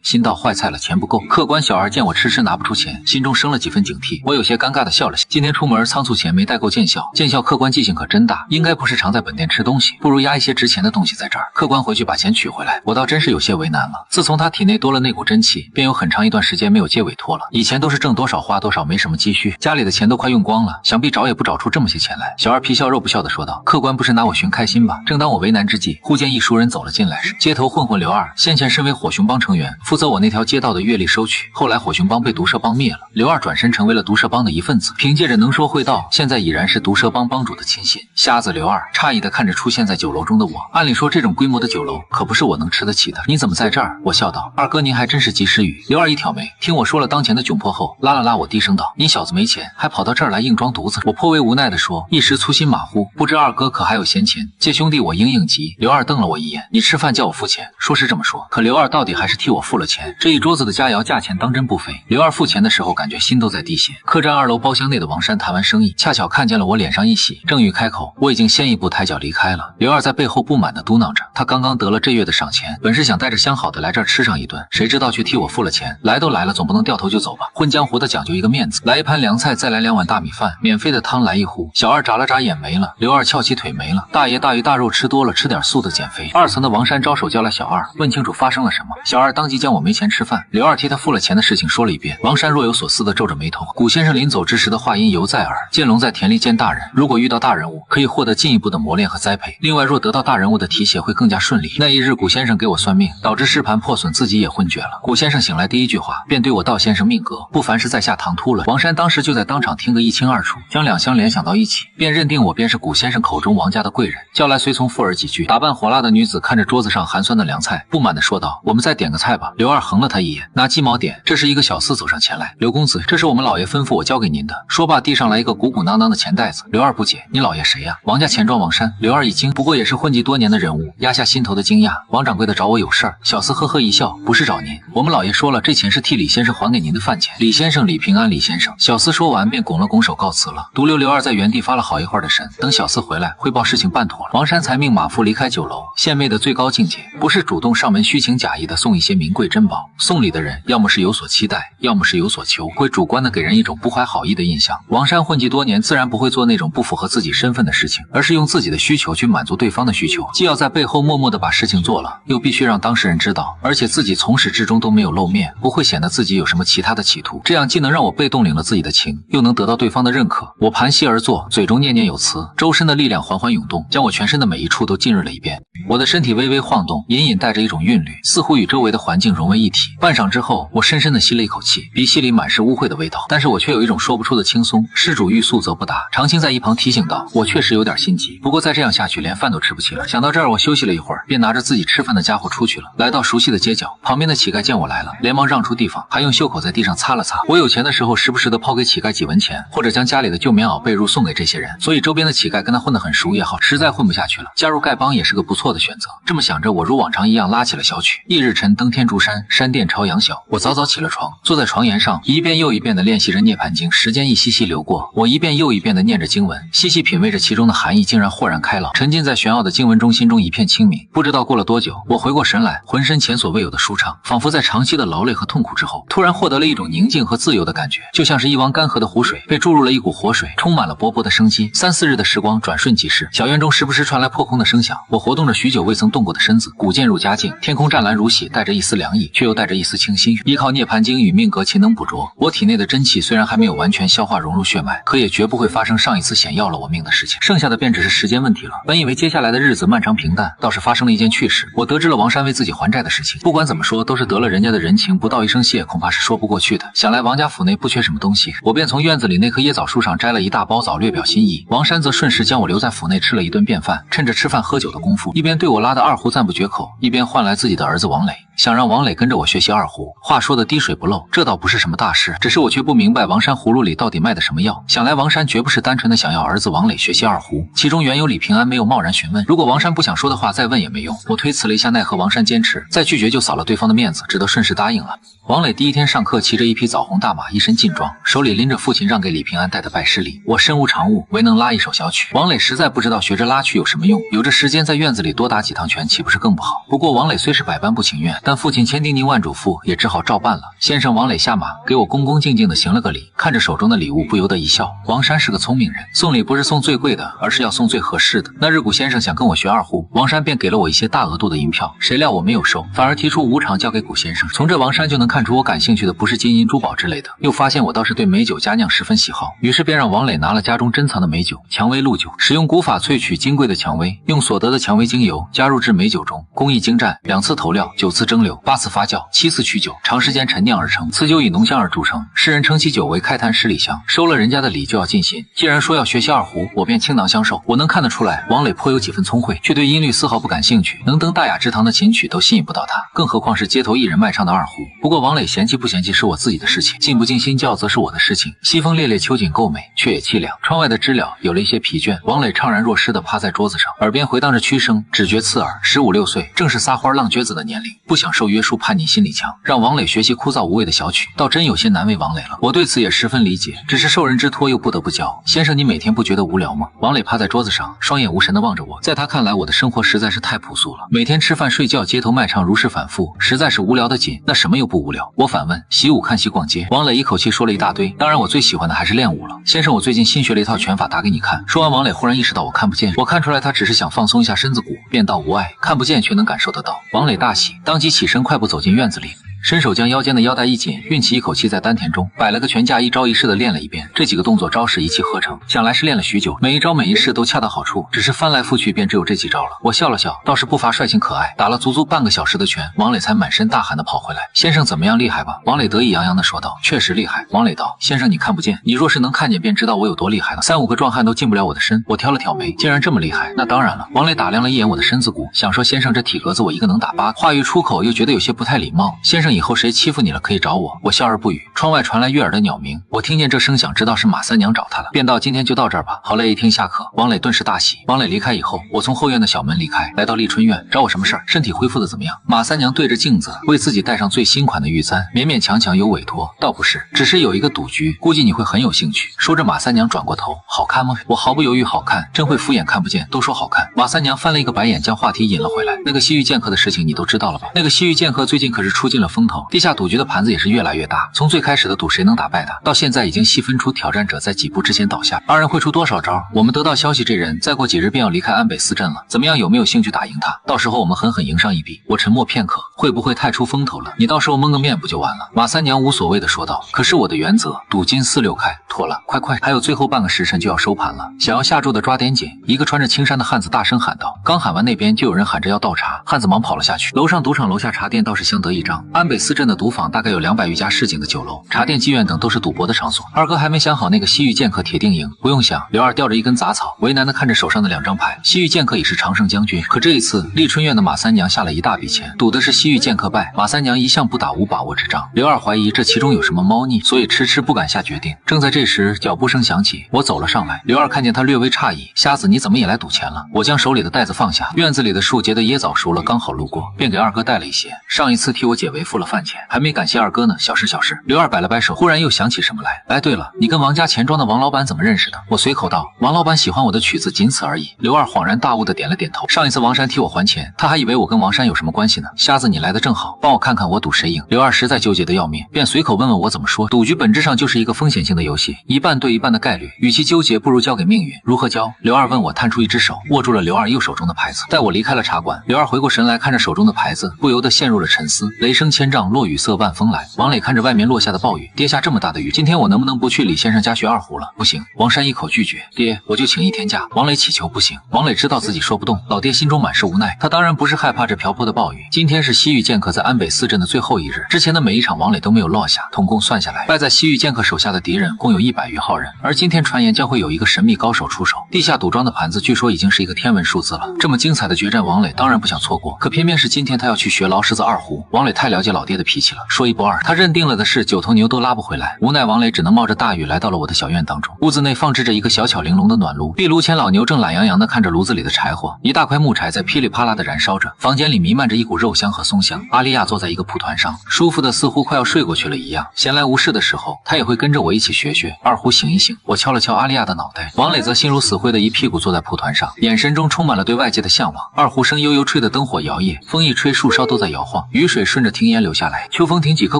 心道壞菜了，錢不夠。客官小二見我遲遲拿不出錢，心中生了幾分警惕。我有些尷尬地笑了笑，今天出門倉促錢沒帶夠見效。見效客官記性可真大，應該不是常在本店吃東西，不如壓一些值錢的東西在這兒。客官回去把錢取回來，我倒真是有些為難了。自從他體內多了那股真氣，便有很長一段時間沒有接委託了。以前都是掙多少花多少，沒什麼積蓄，家裡的錢都快用光了，想必找也不找出這麼些錢來。小二皮笑肉不笑地說道：客官不是拿我尋開心吧？正當我為難之際，忽見一熟人走了進來時，街頭混混劉二，先前身為火熊幫成員，負責我那條街道的月例收取，後来火熊帮被毒蛇帮滅了，劉二轉身成為了毒蛇幫的一份子，憑借着能說會道，現在已然是毒蛇幫幫主的親信。瞎子劉二诧異地看着出現在酒樓中的我，按理說這種規模的酒樓可不是我能吃得起的，你怎麼在這兒？我笑道：二哥您還真是及時雨。劉二一挑眉，聽我說了當前的窘迫後，拉了拉我，低聲道：你小子沒錢，還跑到這兒來硬裝獨子。我頗為無奈地說，一時粗心馬虎，不知二哥可還有閒錢借兄弟我應急。劉二瞪了我一眼，你吃飯叫我付錢，說是這麼說，可劉二到底還是替我付了錢，這一桌子的佳肴價錢當真不菲。劉二付錢的時候感覺心都在滴血。客棧2樓包廂內的王山談完生意，恰巧看見了我，臉上一喜，正欲開口，我已經先一步抬腳離開了。劉二在背後不滿地嘟囔着，他剛剛得了這月的賞錢，本是想帶着相好的來這兒吃上一頓，誰知道卻替我付了錢。來都來了，總不能掉頭就走吧，混江湖的講究一個面子。來一盤涼菜，再來2碗大米飯，免費的湯來一壺。小二眨了眨眼沒了，劉二翹起腿沒了，大爺大魚大肉吃多了，吃點素的減肥。2層的王山招手叫來小二，問清楚發生了什麼。小二當即将我沒錢吃飯，劉二替他付了錢的事情說了一遍。王山若有所思地皺着眉头。古先生臨走之時的話音犹在耳，見龍在田裡見大人，如果遇到大人物，可以獲得進一步的磨練和栽培，另外若得到大人物的提攜會更加順利。那一日古先生給我算命，導致屍盤破損，自己也昏厥了。古先生醒來第一句話便對我道：先生命格不凡是在下唐突了。王山當時就在當場聽個一清二楚，將2相聯想到一起，便認定我便是古先生口中王家的貴人，叫來随從附耳幾句。打扮火辣的女子看着桌子上寒酸的凉菜，不满地說道：我們再點個菜吧。刘二橫了他一眼，拿雞毛點。这是一個小厮走上前來，劉公子，這是我們老爺吩咐我交給您的。說罷遞上來一個鼓鼓囊囊的錢袋子。劉二不解，你老爺誰呀？王家錢莊王山。劉二一驚，不過也是混迹多年的人物，壓下心頭的驚訝。王掌櫃的找我有事兒。小厮呵呵一笑，不是找您，我們老爺說了，這錢是替李先生還給您的飯錢。李先生李平安，李先生。小厮說完便拱了拱手告辭了。獨留劉二在原地發了好一會兒的神，等小厮回來匯報事情辦妥了，王山才命馬夫離開酒樓。獻媚的最高境界，不是主動上門虛情假意的送一些名貴珍寶，送禮的人要麼是有所期待，要麼是有所求，會主觀的給人一種不懷好意的印象。王山混迹多年，自然不會做那種不符合自己身份的事情，而是用自己的需求去滿足對方的需求，既要在背後默默的把事情做了，又必須讓當事人知道，而且自己從始至終都沒有露面，不會顯得自己有什麼其他的企圖，這樣既能讓我被動領了自己的情，又能得到对方的認可。我盤膝而坐，嘴中念念有詞，周身的力量緩緩湧動，將我全身的每一處都浸潤了一遍。我的身體微微晃動，隱隱帶着一種韻律，似乎與周圍的環境融為一體。半晌之後，我深深地吸了一口氣，鼻息裡滿是污穢的味道，但是我卻有一種說不出的輕鬆。施主欲速則不達，常青在一旁提醒道：“我確實有點心急，不過再這樣下去，連飯都吃不起了。”想到這兒，我休息了一會兒，便拿着自己吃飯的家伙出去了。來到熟悉的街角，旁邊的乞丐見我來了，連忙讓出地方，還用袖口在地上擦了擦。我有錢的時候，時不時的拋給乞丐幾文錢，或者將家裡的舊棉襖被褥送給這些人，所以周邊的乞丐跟他混得很熟也好，實在混不下去了，加入丐幫也是個不錯的選擇。這麼想着，我如往常一樣拉起了小曲。翌日晨登天竺山，山殿朝陽小。我早早起了床，坐在床沿上，一遍又一遍地練習着涅槃經。時間一息息流過，我一遍又一遍地念着經文，細細品味着其中的含義，竟然豁然開朗，沉浸在玄奧的經文中，心中一片清明。不知道過了多久，我回過神來，渾身前所未有的舒暢，仿佛在長期的勞累和痛苦之後，突然獲得了一種寧靜和自由的感覺，就像是一汪干涸的湖水被注入了一股活水，充滿了勃勃的生机。3、4日的時光轉瞬即逝，小院中時不時傳來破空的聲響，我活動着許久未曾動過的身子，骨漸入佳境，天空湛藍如洗，帶着一絲涼意，卻又帶着一絲清新。依靠涅槃經與命格勤能捕捉，我體內的真氣虽然還沒有完全消化融入血脈，可也絕不會發生上一次險要了我命的事情，剩下的便只是时間問題了。本以為接下來的日子漫長平淡，倒是發生了一件趣事，我得知了王山為自己還債的事情。不管怎麼說，都是得了人家的人情，不道一聲謝，恐怕是說不過去的。想來王家府內不缺什麼東西，我便從院子裡那棵椰棗樹上摘了一大包枣，略表心意。王山則順勢將我留在府內吃了一頓便飯，趁着吃飯喝酒的功夫，一邊对我拉的二胡讚不絕口，一邊換來自己的兒子王磊，想讓王磊跟着我學習二胡。話說的滴水不漏，這倒不是什麼大事，只是我卻不明白王山葫蘆裡到底賣的什麼藥。想來王山絕不是单純的想要兒子王磊學習二胡，其中原由李平安没有貿然詢問，如果王山不想說的話，再問也沒用。我推辭了一下，奈何王山堅持，再拒絕就掃了對方的面子，只得順勢答應了。王磊第一天上課，騎着一匹棗紅大馬，一身劲裝，手裡拎着父親讓給李平安帶的拜師禮。我身無長物，唯能拉一首小曲。王磊實在不知道学着拉曲有什麼用，有着时间在院子裡多打幾趟拳，岂不是更不好？不過王磊虽是百般不情願，但父親千叮嚀万囑咐，也只好照办了。先生王磊下馬，給我恭恭敬敬地行了個禮，看着手中的禮物，不由得一笑。王山是個聰明人，送禮不是送最貴的，而是要送最合適的。那日古先生想跟我學二胡，王山便給了我一些大額度的银票，誰料我沒有收，反而提出无償交給古先生。從這王山就能看出我感興趣的不是金银珠寶之類的，又發现我倒是對美酒佳釀十分喜好，於是便讓王磊拿了家中珍藏的美酒薔薇露酒，使用古法萃取金貴的薔薇，用所得的薔薇精油加入至美酒中，工藝精湛，2次投料，9次蒸餾，8次發酵，7次取酒，長時間陳釀而成。此酒以濃香而著稱，世人稱其酒為開壇十里香。收了人家的禮就要盡興，既然說要學習二胡，我便傾囊相授。我能看得出來，王磊頗有幾分聰慧，卻對音律絲毫不感興趣，能登大雅之堂的琴曲都吸引不到他，更何況是街頭藝人賣唱的二胡。不過王磊嫌棄不嫌棄是我自己的事情，盡不盡心教則是我的事情。西風烈烈，秋景夠美，卻也凄涼。窗外的知了有了一些疲倦，王磊悵然若失地趴在桌子上，耳邊回荡着曲聲，只覺刺耳。15、16歲，正是撒歡浪撅子的年齡，不想受約束，叛逆心理強，讓王磊學習枯燥無味的小曲，倒真有些难為王磊了。我對此也十分理解，只是受人之托又不得不教。先生，你每天不覺得无聊吗？王磊趴在桌子上，双眼无神地望着我。在他看来，我的生活實在是太朴素了，每天吃飯睡覺，街頭賣唱，如是反復，實在是無聊的緊。那什麼又不無聊？我反問。習武、看戲、逛街。王磊一口氣說了一大堆，當然我最喜歡的還是練武了。先生，我最近新學了一套拳法，打給你看。說完，王磊忽然意識到我看不見，我看出來他只是想放鬆一下身子骨，便道无礙，看不見卻能感受得到。王磊大喜，當即起身快步走進院子裡，伸手将腰間的腰帶一緊，運起一口气在丹田中擺了個拳架，一招一式的練了一遍。這幾個動作招式一氣呵成，想來是練了許久，每一招每一式都恰到好處，只是翻來覆去便只有這幾招了。我笑了笑，倒是步伐率性可愛，打了足足半個小時的拳，王磊才滿身大汗的跑回來。先生怎麼樣，厲害吧？王磊得意洋洋的說道。確實厲害。王磊道。先生你看不見，你若是能看見便知道我有多厲害了。3、5個壯漢都進不了我的身。我挑了挑眉，竟然這麼厲害，那當然了。王磊打量了一眼我的身子骨，想說先生這體格子我一個能打8個，話語出口又覺得有些不太禮貌。先生以後誰欺負你了可以找我。我笑而不語。窗外傳來悅耳的鳥鳴，我听見這聲響知道是馬三娘找他了，便道今天就到這兒吧。好嘞，一聽下課，王磊頓時大喜。王磊離開以後，我從後院的小門離開，來到麗春院，找我什麼事兒？身體恢復的怎麼樣？馬三娘對着鏡子為自己戴上最新款的玉簪，勉勉強強有委托，倒不是，只是有一個賭局，估計你會很有興趣。說着，馬三娘轉過頭，好看嗎？我毫不猶豫，好看，真會敷衍看不見，都說好看。馬三娘翻了一個白眼，將話題引了回來。那個西域劍客的事情你都知道了吧？那個西域劍客最近可是出盡了風頭，地下賭局的盤子也是越來越大，從最開開始的賭誰能打敗他，到現在已經細分出挑戰者在幾步之前倒下，二人會出多少招？我們得到消息，這人再過幾日便要離開安北斯鎮了，怎麼樣？有沒有興趣打贏他？到時候我們狠狠贏上一筆。我沉默片刻，会不會太出風頭了？你到時候蒙個面不就完了？馬三娘無所謂的說道。可是我的原則，賭金4、6開，妥了，快，還有最後半個時辰就要收盤了，想要下注的抓點緊。一個穿着青衫的汉子大聲喊道。剛喊完，那邊就有人喊着要倒茶，漢子忙跑了下去。楼上賭場，楼下茶店倒是相得益彰。安北斯鎮的賭坊大概有200余家市井的酒楼、茶店、妓院等都是賭博的场所。二哥還沒想好那個西域剑客鐵定贏，不用想，劉二吊着一根雜草，為難地看着手上的2張牌。西域劍客已是常勝將軍，可這一次麗春院的馬三娘下了一大筆錢，賭的是西域剑客敗。馬三娘一向不打無把握之仗，劉二懷疑這其中有什麼貓膩，所以遲遲不敢下決定。正在這時，腳步聲響起，我走了上來。劉二看見他略微诧異，瞎子你怎麼也來賭錢了？我将手裡的袋子放下，院子裡的樹結的椰棗熟了，剛好路過，便給二哥帶了一些。上一次替我姐為付了飯錢，還沒感謝二哥呢，小事。刘二擺了擺手，忽然又想起什麼來。哎，對了，你跟王家錢莊的王老板怎麼認識的？我隨口道。王老板喜歡我的曲子，僅此而已。劉二恍然大悟的點了點頭。上一次王山替我還錢，他還以為我跟王山有什麼關係呢。瞎子，你來的正好，幫我看看我賭誰贏。劉二實在糾結的要命，便隨口問問我怎麼說。賭局本質上就是一個風險性的遊戲，一半对一半的概率，與其糾結，不如交給命運。如何交？劉二問我，探出一只手，握住了刘二右手中的牌子。待我離開了茶館，劉二回過神來，看着手中的牌子，不由得陷入了沉思。雷聲千丈，落雨色萬風來。王磊看着外面落下的暴雨，跌下這麼大的雨，今天我能不能不去李先生家学二胡了？不行。王山一口拒絕。爹，我就請1天假。王磊乞求不行。王磊知道自己说不动，老爹心中滿是無奈。他当然不是害怕這瓢泼的暴雨。今天是西域劍客在安北斯鎮的最後一日，之前的每一場王磊都沒有落下，統共算下來，敗在西域劍客手下的敵人共有100餘號人。而今天傳言將會有一個神秘高手出手，地下賭莊的盤子據說已經是一個天文數字了。這麼精彩的決戰，王磊當然不想錯過。可偏偏是今天他要去學勞獅子二胡。王磊太了解老爹的脾氣了，說一不二，他認定了的事9頭牛都拉不回來。無奈王磊只能冒着大雨來到了我的小院當中。屋子內放置着一個小巧玲瓏的暖爐，壁爐前老牛正懶洋洋地看着爐子裡的柴火，一大塊木柴在噼里啪啦地燃燒着。房間裡彌漫着一股肉香和松香。阿麗亞坐在一個蒲团上，舒服的似乎快要睡過去了一樣。閒來無事的時候，她也會跟着我一起學二胡，醒一醒。我敲了敲阿麗亞的腦袋，王磊則心如死灰的一屁股坐在蒲团上，眼神中充滿了對外界的向往。二胡聲悠悠吹得燈火搖曳，風一吹樹梢都在搖晃，雨水順着庭檐流下來。秋風亭幾棵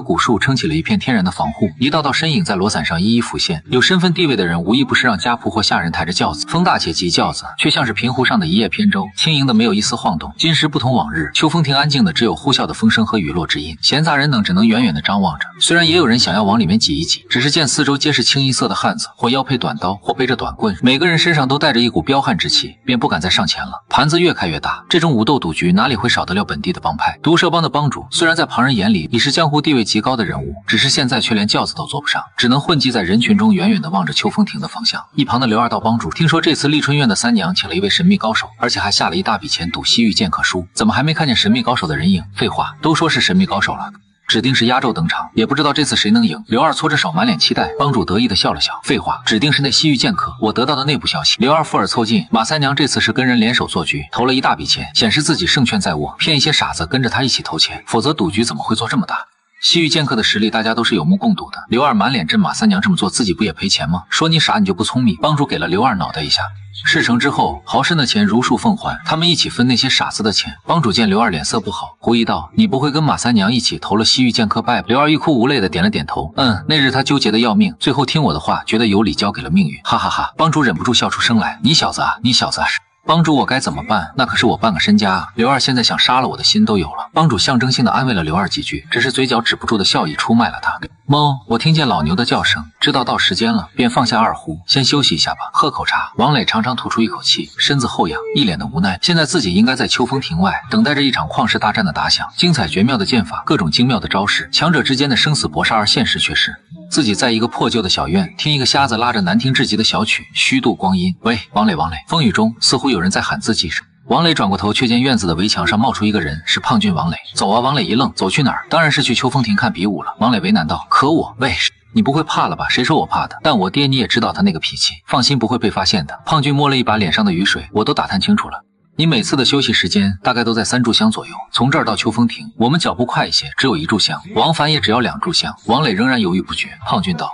古樹撐起了一片天然的防護，一道道身影在羅傘上一一浮現。有身份地位的人無一不是讓家僕或下人抬着轿子，風大且急，轿子卻像是平湖上的一叶扁舟，輕盈的沒有一絲晃動。今時不同往日，秋風亭安靜的只有呼啸的風聲和雨落之音，閒雜人等只能遠遠的張望着。雖然也有人想要往裡面擠一擠，只是見四周皆是清一色的漢子，或腰佩短刀，或背着短棍，每個人身上都帶着一股彪悍之氣，便不敢再上前了。盤子越開越大，這種武鬥賭局哪裡會少得了本地的幫派？毒蛇幫的幫主雖然在旁人眼裡已是江湖地位極高的人物，只是現在卻連轎子都坐不上，只能混跡在人群中，遠遠地望着秋風亭的方向。一旁的劉二道帮主聽說這次麗春院的三娘請了一位神秘高手，而且還下了一大筆錢賭西域劍客輸，怎麼還沒看見神秘高手的人影？廢話，都說是神秘高手了，指定是壓軸登場，也不知道這次誰能贏。劉二搓着手，滿臉期待。幫主得意地笑了笑，廢話，指定是那西域劍客。我得到的內部消息。劉二附耳湊近，馬三娘這次是跟人聯手做局，投了一大筆錢，顯示自己勝券在握，騙一些傻子跟着他一起投錢，否則賭局怎麼會做這麼大？西域劍客的實力大家都是有目共睹的。劉二滿臉震，馬三娘這麼做自己不也賠錢嗎？說你傻你就不聰明。幫主給了劉二腦袋一下。事成之後，豪绅的錢如數奉還，他們一起分那些傻子的錢。幫主見劉二臉色不好，狐疑道：“你不會跟馬三娘一起投了西域劍客敗吧？”劉二欲哭無淚的點了點頭。那日他糾結的要命，最後聽我的話，覺得有理交給了命運。哈哈哈！幫主忍不住笑出聲來：“你小子啊，你小子啊！”幫主，我該怎麼辦？那可是我半個身家啊！劉二現在想殺了我的心都有了。幫主象徵性的安慰了刘二幾句，只是嘴角止不住的笑意出賣了他。猫，我聽見老牛的叫聲，知道到時間了，便放下二胡，先休息一下吧，喝口茶。王磊长长吐出一口氣，身子後仰，一臉的無奈。現在自己應該在秋風亭外，等待着一場曠世大戰的打響，精彩絕妙的劍法，各種精妙的招式，強者之間的生死搏殺，而現實卻是自己在一個破舊的小院，聽一個瞎子拉着難聽至極的小曲，虛度光陰。喂，王磊，王磊！風雨中似乎有人在喊自己什麼。王磊轉過頭，卻見院子的圍牆上冒出一個人，是胖俊王磊。走啊！王磊一愣，走去哪兒？當然是去秋風亭看比武了。王磊為難道：“可我，喂，你不會怕了吧？誰說我怕的？但我爹你也知道他那個脾氣，放心不會被發現的。”胖俊摸了一把臉上的雨水，我都打探清楚了。你每次的休息時間大概都在3炷香左右，從這兒到秋風亭，我們腳步快一些，只有1炷香。王凡也只要2炷香。王磊仍然猶豫不決。胖俊道：“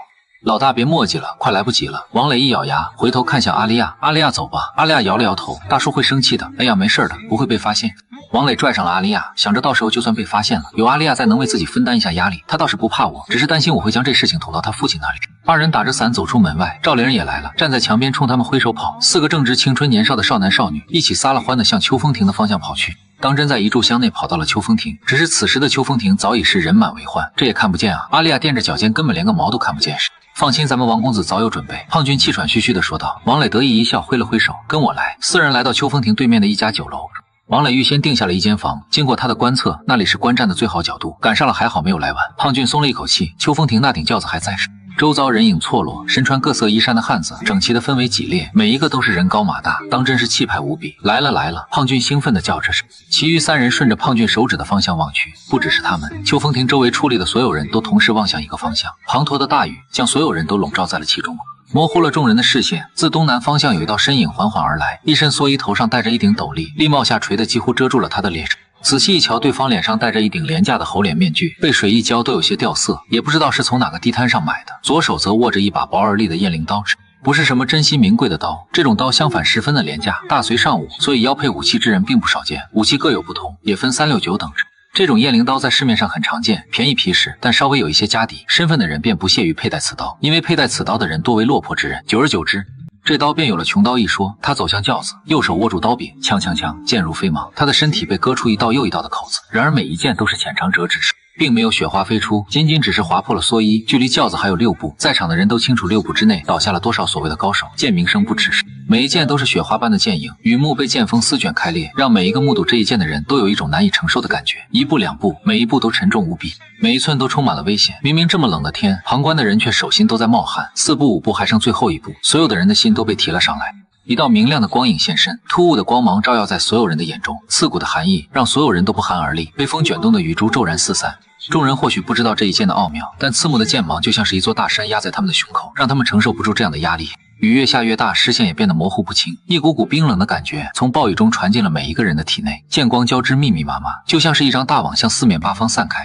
老大別墨跡了，快來不及了。王磊一咬牙，回頭看向阿麗亞，阿麗亞走吧。阿麗亞搖了摇頭，大叔會生氣的。哎呀，没事的，不會被發現。王磊拽上了阿麗亞，想着到時候就算被發現了，有阿麗亞再能為自己分擔一下壓力，他倒是不怕我，只是擔心我會將這事情捅到他父親那裡。二人打着傘走出門外，趙玲也來了，站在牆邊衝他們揮手跑。四個正值青春年少的少男少女一起撒了歡的向秋風亭的方向跑去。當真在一炷香內跑到了秋風亭，只是此時的秋風亭早已是人滿為患，這也看不見啊！阿麗亞踮着腳尖，根本連個毛都看不見。放心，咱們王公子早有準備。胖俊气喘吁吁地說道。王磊得意一笑，揮了揮手，跟我來。四人來到秋風亭對面的一家酒樓。王磊預先定下了一間房，經過他的觀測，那裡是觀戰的最好角度。趕上了，還好沒有來晚。胖俊鬆了一口氣，秋風亭那頂轎子還在時。周遭人影錯落，身穿各色衣衫的漢子整齊的分為幾列，每一個都是人高馬大，当真是气派无比。來了来了！胖俊興奮地叫着。其餘三人順着胖俊手指的方向望去，不只是他們，秋風亭周圍矗立的所有人都同時望向一個方向。滂沱的大雨將所有人都籠罩在了其中，模糊了众人的視線。自東南方向有一道身影緩緩而來，一身蓑衣，頭上戴着一頂斗笠，笠帽下垂的幾乎遮住了他的臉。仔細一瞧，對方臉上戴着一頂廉價的猴臉面具，被水一澆都有些掉色，也不知道是從哪個地攤上買的。左手則握着一把薄而利的雁翎刀，不是什麼珍稀名貴的刀，这种刀相反十分的廉價，大隋尚武，所以腰配武器之人并不少見。武器各有不同，也分3、6、9等。这种雁翎刀在市面上很常見，便宜皮實，但稍微有一些家底身份的人便不屑於佩戴此刀，因為佩戴此刀的人多為落魄之人，久而久之，這刀便有了窮刀一說。他走向轎子，右手握住刀柄，鏘鏘鏘，箭如飛芒。他的身體被割出一道又一道的口子，然而每一箭都是淺長折直，並沒有雪花飛出，僅僅只是劃破了蓑衣。距離轎子還有6步，在場的人都清楚6步之內倒下了多少所謂的高手，箭鳴聲不止。每一箭都是雪花般的箭影，雨幕被箭鋒撕捲開裂，讓每一個目睹這一箭的人都有一種難以承受的感覺。1步2步，每一步都沉重無比，每一寸都充滿了危險。明明這麼冷的天，旁觀的人卻手心都在冒汗。4步5步，還剩最後1步，所有的人的心都被提了上來。一道明亮的光影現身，突兀的光芒照耀在所有人的眼中，刺骨的寒意讓所有人都不寒而栗。被風捲動的雨珠驟然四散，眾人或許不知道這一箭的奧妙，但刺目的箭芒就像是一座大山壓在他們的胸口，讓他們承受不住這樣的壓力。雨越下越大，視線也變得模糊不清，一股股冰冷的感覺從暴雨中傳進了每一個人的體內，劍光交織，密密麻麻，就像是一張大網向4面8方散開。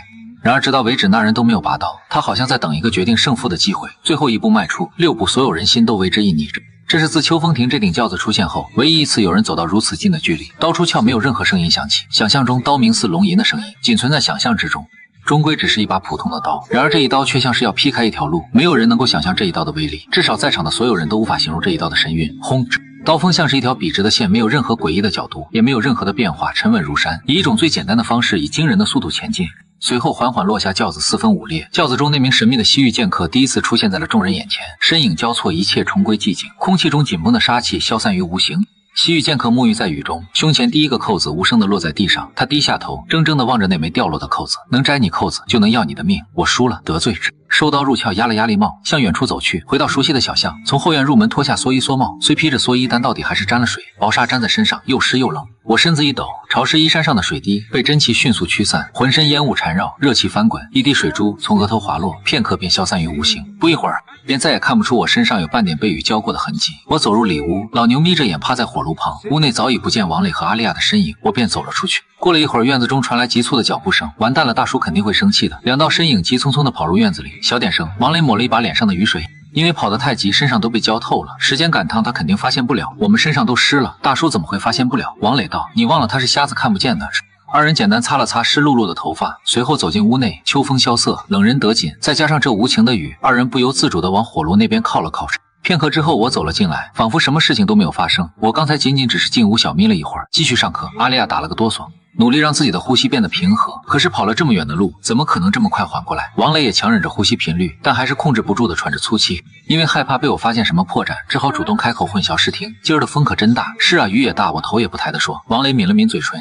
然而直到為止，那人都沒有拔刀，他好像在等一個決定勝負的機會。最後1步邁出，6步，所有人心都為之一逆。這是自秋風亭這頂轎子出現後唯一一次有人走到如此近的距離，刀出鞘沒有任何聲音響起，想象中刀鳴似龍吟的聲音僅存在想象之中，終歸只是一把普通的刀。然而這一刀卻像是要劈開一條路，沒有人能夠想象這一刀的威力，至少在場的所有人都無法形容這一刀的神韻。轟！刀鋒像是一條筆直的線，沒有任何詭異的角度，也沒有任何的變化，沉穩如山，以一種最簡單的方式以驚人的速度前進。隨後緩緩落下，轎子4分5裂。轎子中那名神秘的西域劍客第一次出現在了眾人眼前，身影交錯，一切重歸寂靜，空氣中緊繃的殺氣消散於無形。西域劍客沐浴在雨中，胸前第一個扣子無聲地落在地上，他低下頭，怔怔地望着那枚掉落的扣子。能摘你扣子，就能要你的命。我輸了，得罪之。收刀入鞘，壓了壓笠帽，向遠處走去，回到熟悉的小巷，從後院入門脫下蓑衣蓑帽，雖披着蓑衣，但到底還是沾了水，薄紗粘在身上，又濕又冷。我身子一抖，潮濕衣衫上的水滴被真氣迅速驅散，渾身煙霧纏繞，熱氣翻滾，一滴水珠從額頭滑落，片刻便消散於無形。不一會兒，便再也看不出我身上有半點被雨澆過的痕跡。我走入裡屋，老牛眯着眼趴在火爐旁，屋內早已不見王磊和阿麗亞的身影，我便走了出去。過了一會兒，院子中傳來急促的腳步聲，完蛋了，大叔肯定會生氣的。2道身影急匆匆地跑入院子裡，小點聲。王磊抹了一把臉上的雨水，因為跑得太急，身上都被澆透了。時間趕趟，他肯定發現不了，我們身上都濕了，大叔怎麼會發現不了？王磊道：“你忘了他是瞎子看不見的。”二人簡單擦了擦濕漉漉的頭髮，隨後走進屋內。秋風蕭瑟，冷人得緊，再加上這無情的雨，二人不由自主地往火爐那邊靠了靠。片刻之後，我走了進來，仿佛什麼事情都沒有發生。我剛才僅僅只是進屋小眯了一會兒，繼續上課。阿麗亞打了個哆嗦，努力讓自己的呼吸變得平和，可是跑了這麼遠的路，怎麼可能這麼快緩過來？王磊也強忍着呼吸頻率，但還是控制不住的喘着粗氣，因為害怕被我發現什麼破绽，只好主動開口混淆視聽。今兒的風可真大。是啊，雨也大。我頭也不抬地說。王磊抿了抿嘴唇，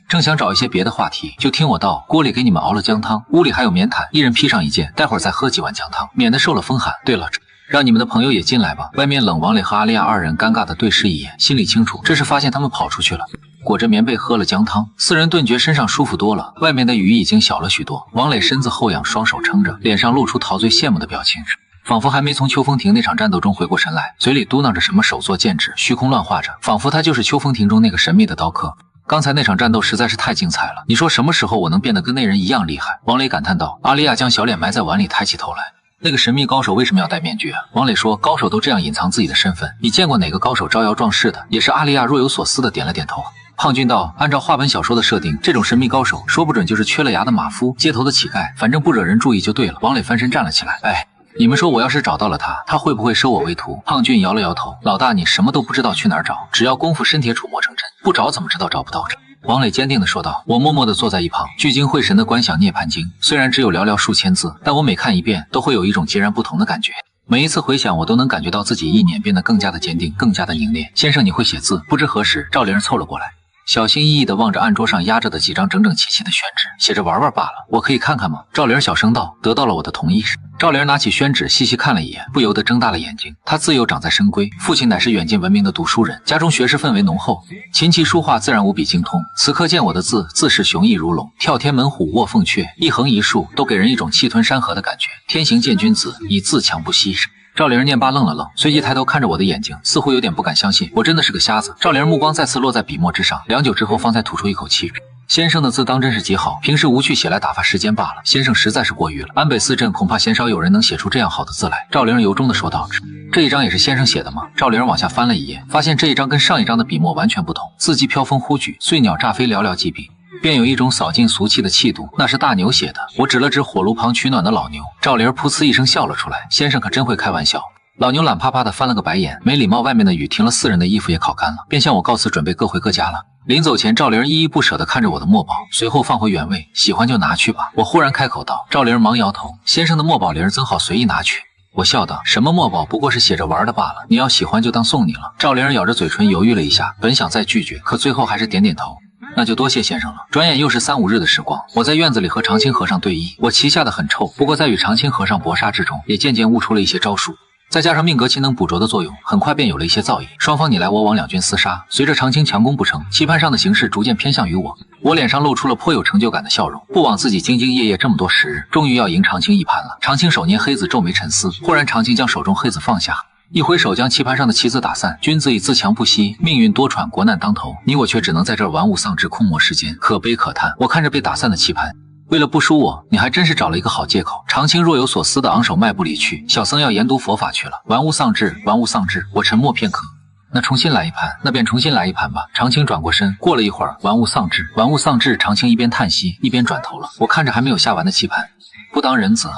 正想找一些別的話題，就聽我道：鍋裡給你們熬了薑湯，屋裡還有棉毯，一人披上一件，待會兒再喝幾碗薑湯，免得受了風寒。對了，讓你們的朋友也進來吧。外面冷。王磊和阿麗亞二人尷尬地對視一眼，心裡清楚這是發現他們跑出去了。裹着棉被喝了薑湯，四人頓覺身上舒服多了，外面的雨已經小了許多。王磊身子後仰，雙手撐着，臉上露出陶醉羨慕的表情，仿佛還沒從秋風亭那場戰鬥中回過神來，嘴裡嘟囔着什麼手作劍指，虛空亂畫着，仿佛他就是秋風亭中那個神秘的刀客。剛才那場戰鬥實在是太精彩了，你說什麼時候我能變得跟那人一樣厲害？王磊感嘆道。阿麗亞將小臉埋在碗裡，抬起頭來，那個神秘高手為什麼要戴面具啊？王磊說，高手都這樣隱藏自己的身份，你見過哪個高手招搖撞勢的？也是阿利亞若有所思的點了點头。胖俊道，按照话本小说的設定，這種神秘高手說不準就是缺了牙的馬夫，街頭的乞丐，反正不惹人注意就對了。王磊翻身站了起來，哎，你們說我要是找到了他，他會不會收我為徒？胖俊搖了搖頭，老大你什麼都不知道去哪兒找，只要功夫深鐵杵磨成針，不找怎麼知道找不到？王磊堅定地說道。我默默地坐在一旁，聚精會神地觀想涅槃經，雖然只有寥寥數千字，但我每看一遍都會有一種截然不同的感覺。每一次回想，我都能感覺到自己意念變得更加的堅定，更加的凝練。先生，你会寫字？不知何時，趙玲湊了過来，小心翼翼地望着案桌上壓着的幾張整整齊齊的宣紙，寫着玩玩罷了。我可以看看嗎？趙玲小聲道。得到了我的同意。趙玲拿起宣紙細細看了一眼，不由得睜大了眼睛。她自幼長在深閨，父親乃是遠近聞名的读書人，家中學識氛圍濃厚，琴棋書畫自然無比精通。此刻見我的字，自是雄毅如龍，跳天門虎臥鳳鵲，一橫一豎都給人一種氣吞山河的感覺。天行健君子，以自強不息。趙玲念罢愣了愣，隨即抬頭看着我的眼睛，似乎有點不敢相信，我真的是個瞎子。趙玲目光再次落在筆墨之上，良久之後方才吐出一口氣。先生的字当真是极好，平时无趣写來打發時間罷了。先生實在是過譽了，安北四鎮恐怕鮮少有人能寫出這樣好的字來。趙玲由衷地說道。這一張也是先生寫的嗎？趙玲往下翻了一頁，發現這一張跟上一張的筆墨完全不同，字跡飄風忽舉，碎鳥乍飛，寥寥幾筆，便有一種掃盡俗氣的氣度。那是大牛寫的。我指了指火爐旁取暖的老牛，趙玲噗呲一声笑了出來。先生可真會開玩笑。老牛懶趴趴的翻了個白眼，沒禮貌，外面的雨停了，4人的衣服也烤乾了，便向我告辭，準備各回各家了。臨走前，趙玲依依不捨地看着我的墨寶，隨後放回原位，喜歡就拿去吧。我忽然開口道。趙玲忙搖頭，先生的墨寶玲真好，隨意拿去。我笑道，什麼墨寶，不過是寫着玩的罷了，你要喜歡就當送你了。趙玲咬着嘴唇猶豫了一下，本想再拒絕，可最後還是點點頭。那就多謝先生了。轉眼又是3、5日的時光，我在院子裡和長青和尚对弈，我棋下的很臭，不過在與長青和尚搏殺之中，也漸漸悟出了一些招數。再加上命格棋能捕捉的作用，很快便有了一些造詣。雙方你來我往，两军廝殺。隨着长青強攻不成，棋盘上的形勢逐漸偏向於我。我臉上露出了頗有成就感的笑容，不枉自己兢兢業業這麼多時日，終於要贏長青一盤了。長青手捏黑子，皺眉沉思。忽然長青將手中黑子放下，一揮手將棋盤上的棋子打散。君子以自強不息，命運多舛，國難當頭，你我卻只能在這兒玩物喪志，空磨時間，可悲可嘆。我看着被打散的棋盤，為了不輸我，你還真是找了一個好借口。長青若有所思地昂首邁步離去。小僧要研讀佛法去了。玩物喪志，玩物喪志。我沉默片刻，那重新来一盤，那便重新来一盤吧。長青轉過身，過了一會兒，玩物喪志，玩物喪志。長青一邊嘆息，一邊轉頭了。我看着還沒有下完的棋盤，不當人子。